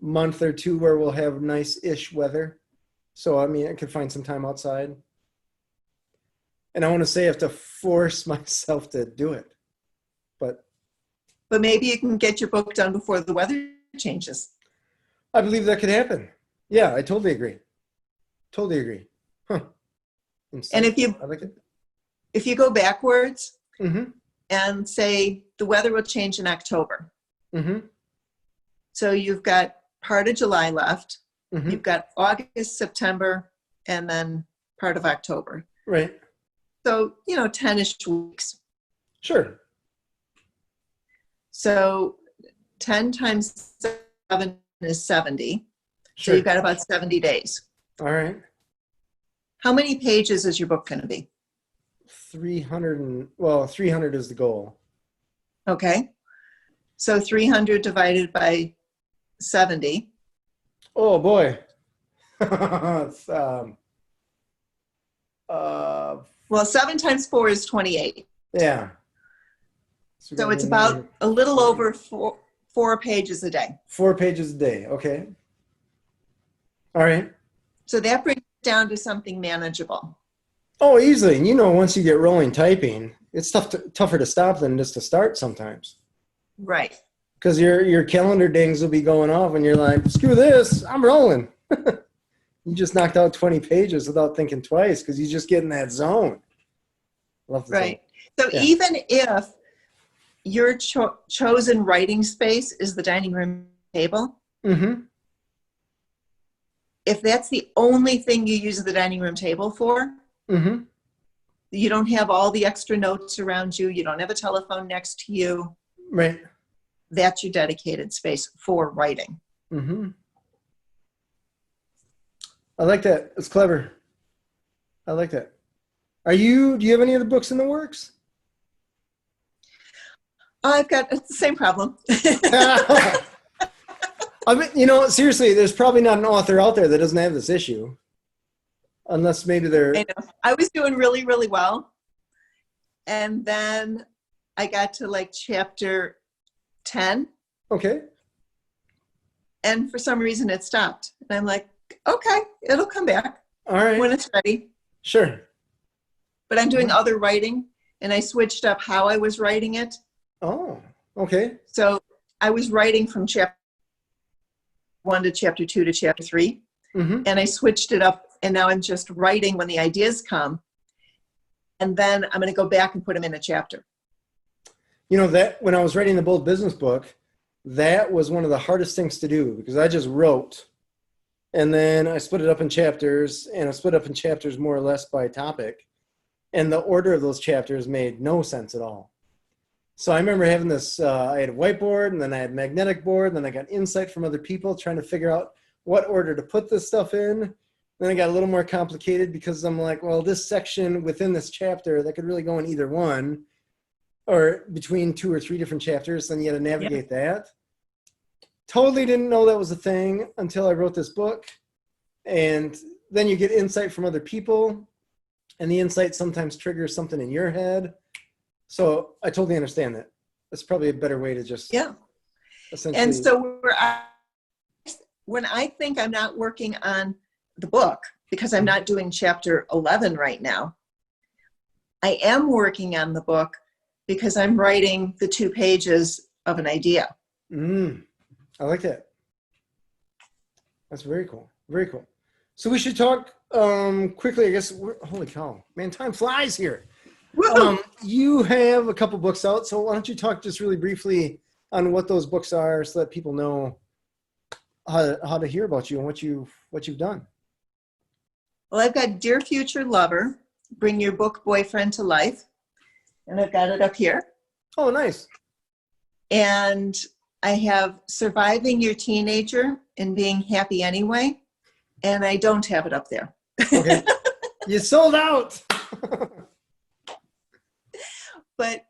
Speaker 1: month or two where we'll have nice-ish weather. So, I mean, I could find some time outside. And I want to say I have to force myself to do it. But
Speaker 2: maybe you can get your book done before the weather changes.
Speaker 1: I believe that could happen. Yeah, I totally agree. Totally agree. Huh.
Speaker 2: And
Speaker 1: I like it.
Speaker 2: If you go backwards
Speaker 1: Mm-hmm.
Speaker 2: and say the weather will change in October.
Speaker 1: Mm-hmm.
Speaker 2: So you've got part of July left.
Speaker 1: Mm-hmm.
Speaker 2: You've got August, September, and then part of October.
Speaker 1: Right.
Speaker 2: So, 10-ish weeks.
Speaker 1: Sure.
Speaker 2: So 10 times 7 is 70.
Speaker 1: Sure.
Speaker 2: So you've got about 70 days.
Speaker 1: All right.
Speaker 2: How many pages is your book going to be?
Speaker 1: 300 is the goal.
Speaker 2: Okay. So 300 divided by 70.
Speaker 1: Oh boy. It's,
Speaker 2: Well, 7 times 4 is 28.
Speaker 1: yeah.
Speaker 2: So it's about a little over four pages a day.
Speaker 1: 4 pages a day. Okay. All right.
Speaker 2: So that brings it down to something manageable.
Speaker 1: Oh, easily. And once you get rolling typing, it's tougher to stop than just to start sometimes.
Speaker 2: Right.
Speaker 1: Because your calendar dings will be going off and you're like, screw this, I'm rolling. You just knocked out 20 pages without thinking twice because you just get in that zone. Love the
Speaker 2: Right.
Speaker 1: zone.
Speaker 2: So
Speaker 1: Yeah.
Speaker 2: even if your chosen writing space is the dining room table,
Speaker 1: Mm-hmm.
Speaker 2: if that's the only thing you use the dining room table for,
Speaker 1: Mm-hmm.
Speaker 2: you don't have all the extra notes around you, you don't have a telephone next to you,
Speaker 1: Right.
Speaker 2: that's your dedicated space for writing.
Speaker 1: Mm-hmm. I like that. It's clever. I like that. Do you have any other books in the works?
Speaker 2: I've got the same problem.
Speaker 1: I mean, seriously, there's probably not an author out there that doesn't have this issue. Unless maybe they're...
Speaker 2: I know. I was doing really, really well. And then I got to chapter 10.
Speaker 1: Okay.
Speaker 2: And for some reason it stopped. And I'm like, okay, it'll come back
Speaker 1: All right.
Speaker 2: when it's ready.
Speaker 1: Sure.
Speaker 2: But I'm doing other writing and I switched up how I was writing it.
Speaker 1: Oh, okay.
Speaker 2: So I was writing from chapter 1 to chapter 2 to chapter 3.
Speaker 1: Mm-hmm.
Speaker 2: And I switched it up. And now I'm just writing when the ideas come. And then I'm going to go back and put them in a chapter.
Speaker 1: That when I was writing the Bold Business book, that was one of the hardest things to do because I just wrote. And then I split it up in chapters, and I split up in chapters more or less by topic. And the order of those chapters made no sense at all. So I remember having this, I had a whiteboard, and then I had a magnetic board, and then I got insight from other people trying to figure out what order to put this stuff in. Then it got a little more complicated because I'm like, well, this section within this chapter, that could really go in either one or between 2 or 3 different chapters. Then you had to navigate that. Totally didn't know that was a thing until I wrote this book. And then you get insight from other people, and the insight sometimes triggers something in your head. So I totally understand that. That's probably a better way to just essentially.
Speaker 2: And so when I think I'm not working on the book, because I'm not doing chapter 11 right now, I am working on the book because I'm writing the 2 pages of an idea.
Speaker 1: I like that. That's very cool. Very cool. So we should talk quickly, I guess. Holy cow, man, time flies here. You have a couple books out, so why don't you talk just really briefly on what those books are so that people know how to hear about you and what you've done.
Speaker 2: Well, I've got Dear Future Lover, Bring Your Book Boyfriend to Life. And I've got it up here.
Speaker 1: Oh, nice.
Speaker 2: And I have Surviving Your Teenager and Being Happy Anyway. And I don't have it up there.
Speaker 1: Okay. You sold out.
Speaker 2: But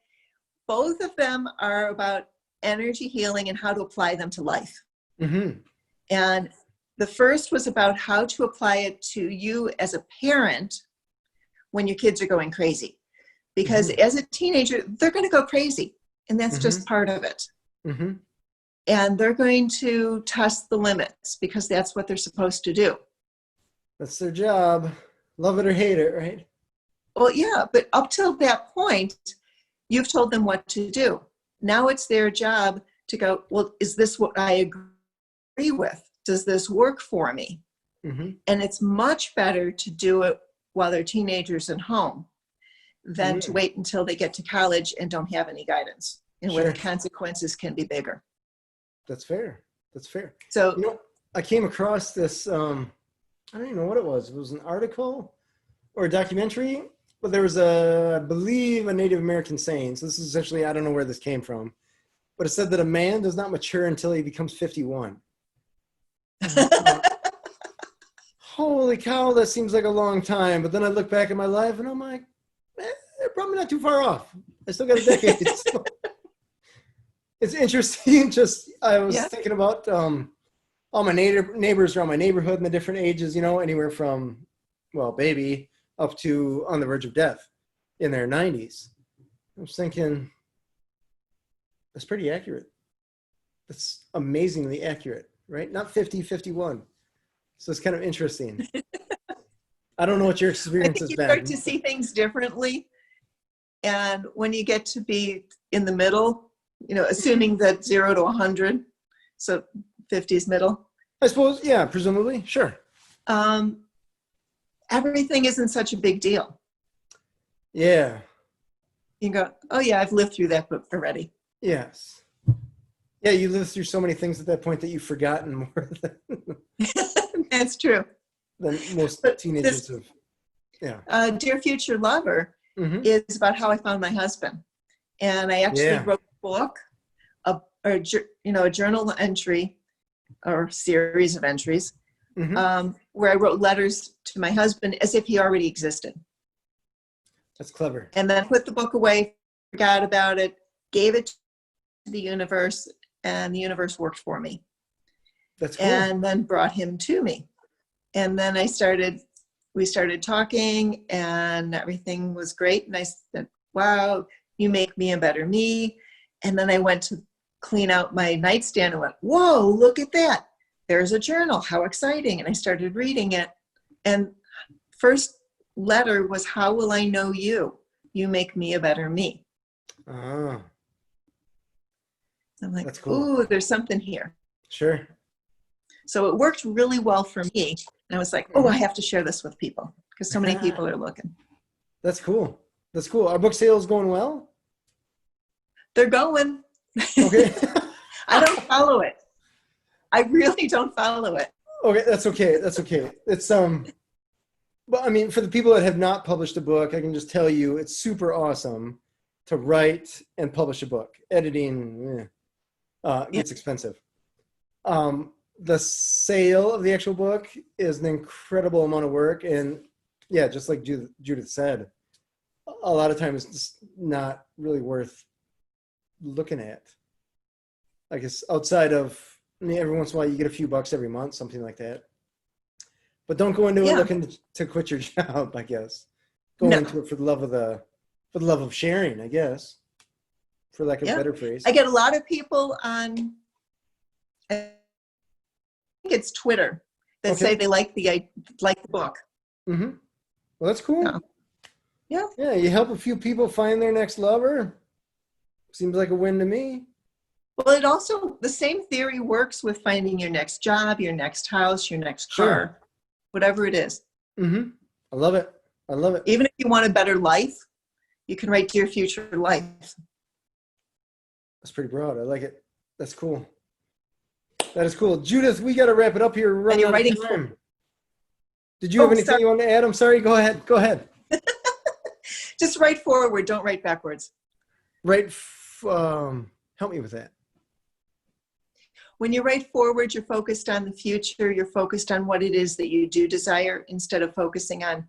Speaker 2: both of them are about energy healing and how to apply them to life.
Speaker 1: Mm-hmm.
Speaker 2: And The first was about how to apply it to you as a parent when your kids are going crazy. Because as a teenager, they're going to go crazy. And that's just part of it. And they're going to test the limits because that's what they're supposed to do.
Speaker 1: That's their job. Love it or hate it, right?
Speaker 2: Well, yeah, but up till that point, you've told them what to do. Now it's their job to go, well, is this what I agree with? Does this work for me? And it's much better to do it while they're teenagers at home than to wait until they get to college and don't have any guidance, and where the consequences can be bigger. That's
Speaker 1: fair. That's fair.
Speaker 2: So,
Speaker 1: you know, I came across this, I don't even know what it was. It was an article or a documentary, but there was I believe, a Native American saying. So this is essentially, I don't know where this came from, but it said that a man does not mature until he becomes 51. Holy cow, that seems like a long time. But then I look back at my life and I'm like, probably not too far off. I still got a decade. So. It's interesting. Just, I was thinking about all my neighbors around my neighborhood in the different ages, you know, anywhere from, well, baby up to on the verge of death in their 90s. I was thinking, that's pretty accurate. That's amazingly accurate, right? Not 50, 51. So it's kind of interesting. I don't know what your experience has been.
Speaker 2: I think you start to see things differently. And when you get to be in the middle, you know, assuming that 0 to 100, so 50 is middle.
Speaker 1: I suppose, yeah, presumably, sure.
Speaker 2: Everything isn't such a big deal.
Speaker 1: Yeah.
Speaker 2: You go, oh yeah, I've lived through that book already.
Speaker 1: Yes. Yeah, you lived through so many things at that point that you've forgotten more than
Speaker 2: that's true.
Speaker 1: Than most teenagers have. Yeah.
Speaker 2: Dear Future Lover is about how I found my husband. And I actually wrote a book, a journal entry or series of entries where I wrote letters to my husband as if he already existed.
Speaker 1: That's clever.
Speaker 2: And then put the book away, forgot about it, gave it to the universe, and the universe worked for me.
Speaker 1: That's cool.
Speaker 2: And then brought him to me. And then we started talking and everything was great. And I said, wow, you make me a better me. And then I went to clean out my nightstand and went, whoa, look at that. There's a journal. How exciting. And I started reading it. And first letter was, how will I know you? You make me a better me.
Speaker 1: Ah.
Speaker 2: I'm like,
Speaker 1: that's cool.
Speaker 2: ooh, there's something here.
Speaker 1: Sure.
Speaker 2: So it worked really well for me. And I was like, oh, I have to share this with people because so many people are looking.
Speaker 1: That's cool. That's cool. Are book sales going well?
Speaker 2: They're going.
Speaker 1: Okay.
Speaker 2: I don't follow it. I really don't follow it.
Speaker 1: Okay, that's okay. That's okay. It's but I mean, for the people that have not published a book, I can just tell you it's super awesome to write and publish a book. Editing gets expensive. The sale of the actual book is an incredible amount of work, and yeah, just like Judith said, a lot of times it's just not really worth looking at. I guess outside of, I mean, every once in a while you get a few bucks every month, something like that. But don't go into it looking to quit your job, I guess. Go into it for the love of sharing, I guess, for lack of a better phrase.
Speaker 2: I get a lot of people on, I think it's Twitter, that say they like the book.
Speaker 1: Mm-hmm. Well, that's cool.
Speaker 2: Yeah.
Speaker 1: Yeah, you help a few people find their next lover. Seems like a win to me.
Speaker 2: Well, it also, the same theory works with finding your next job, your next house, your next car, whatever it is.
Speaker 1: Mm-hmm. I love it. I love it.
Speaker 2: Even if you want a better life, you can write Dear Future Life.
Speaker 1: That's pretty broad. I like it. That's cool. That is cool. Judith, we got to wrap it up here.
Speaker 2: And you're writing
Speaker 1: time. Did you have anything you want to add? I'm sorry. Go ahead. Go ahead.
Speaker 2: Just write forward. Don't write backwards.
Speaker 1: Help me with that.
Speaker 2: When you write forward, you're focused on the future. You're focused on what it is that you do desire instead of focusing on,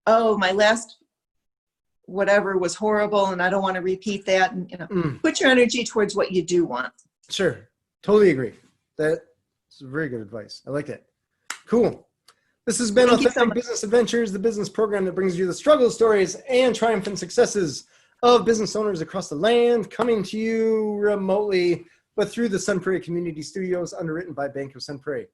Speaker 2: oh, my last whatever was horrible and I don't want to repeat that. And put your energy towards what you do want.
Speaker 1: Sure. Totally agree. That's very good advice. I like that. Cool. This has been
Speaker 2: Thank you so
Speaker 1: Authentic
Speaker 2: much.
Speaker 1: Business Adventures, the business program that brings you the struggle stories and triumphant successes of business owners across the land, coming to you remotely, but through the Sun Prairie Community Studios, underwritten by Bank of Sun Prairie.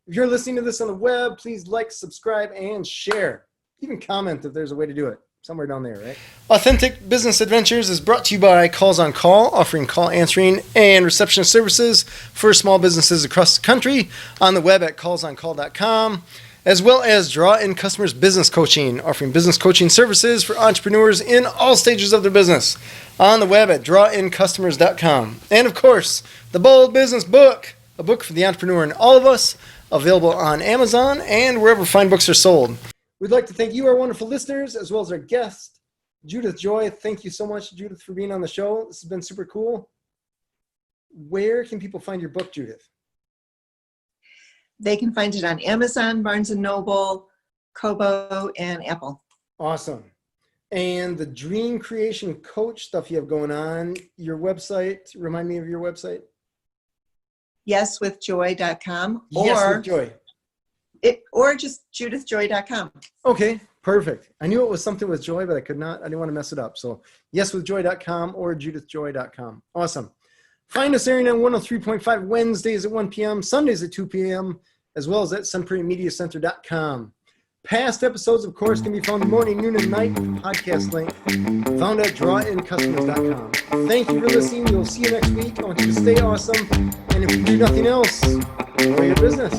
Speaker 1: If you're listening to this on the web, please like, subscribe, and share. Even comment if there's a way to do it. Somewhere down there, right? Authentic Business Adventures is brought to you by Calls on Call, offering call answering and receptionist services for small businesses across the country, on the web at callsoncall.com, as well as Draw In Customers Business Coaching, offering business coaching services for entrepreneurs in all stages of their business, on the web at drawincustomers.com. And of course, the Bold Business Book, a book for the entrepreneur and all of us, available on Amazon and wherever fine books are sold. We'd like to thank you, our wonderful listeners, as well as our guest, Judith Joy. Thank you so much, Judith, for being on the show. This has been super cool. Where can people find your book, Judith?
Speaker 2: They can find it on Amazon, Barnes & Noble, Kobo, and Apple.
Speaker 1: Awesome. And the Dream Creation Coach stuff you have going on, your website, remind me of your website.
Speaker 2: Yeswithjoy.com.
Speaker 1: Yes, with Joy.
Speaker 2: Or just judithjoy.com.
Speaker 1: Okay, perfect. I knew it was something with joy, but I didn't want to mess it up. So yeswithjoy.com or judithjoy.com. Awesome. Find us airing on 103.5 Wednesdays at 1 p.m., Sundays at 2 p.m., as well as at sunprairiemediacenter.com. Past episodes, of course, can be found morning, noon, and night with the podcast link found at drawincustomers.com. Thank you for listening. We'll see you next week. I want you to stay awesome. And if you do nothing else, enjoy your business.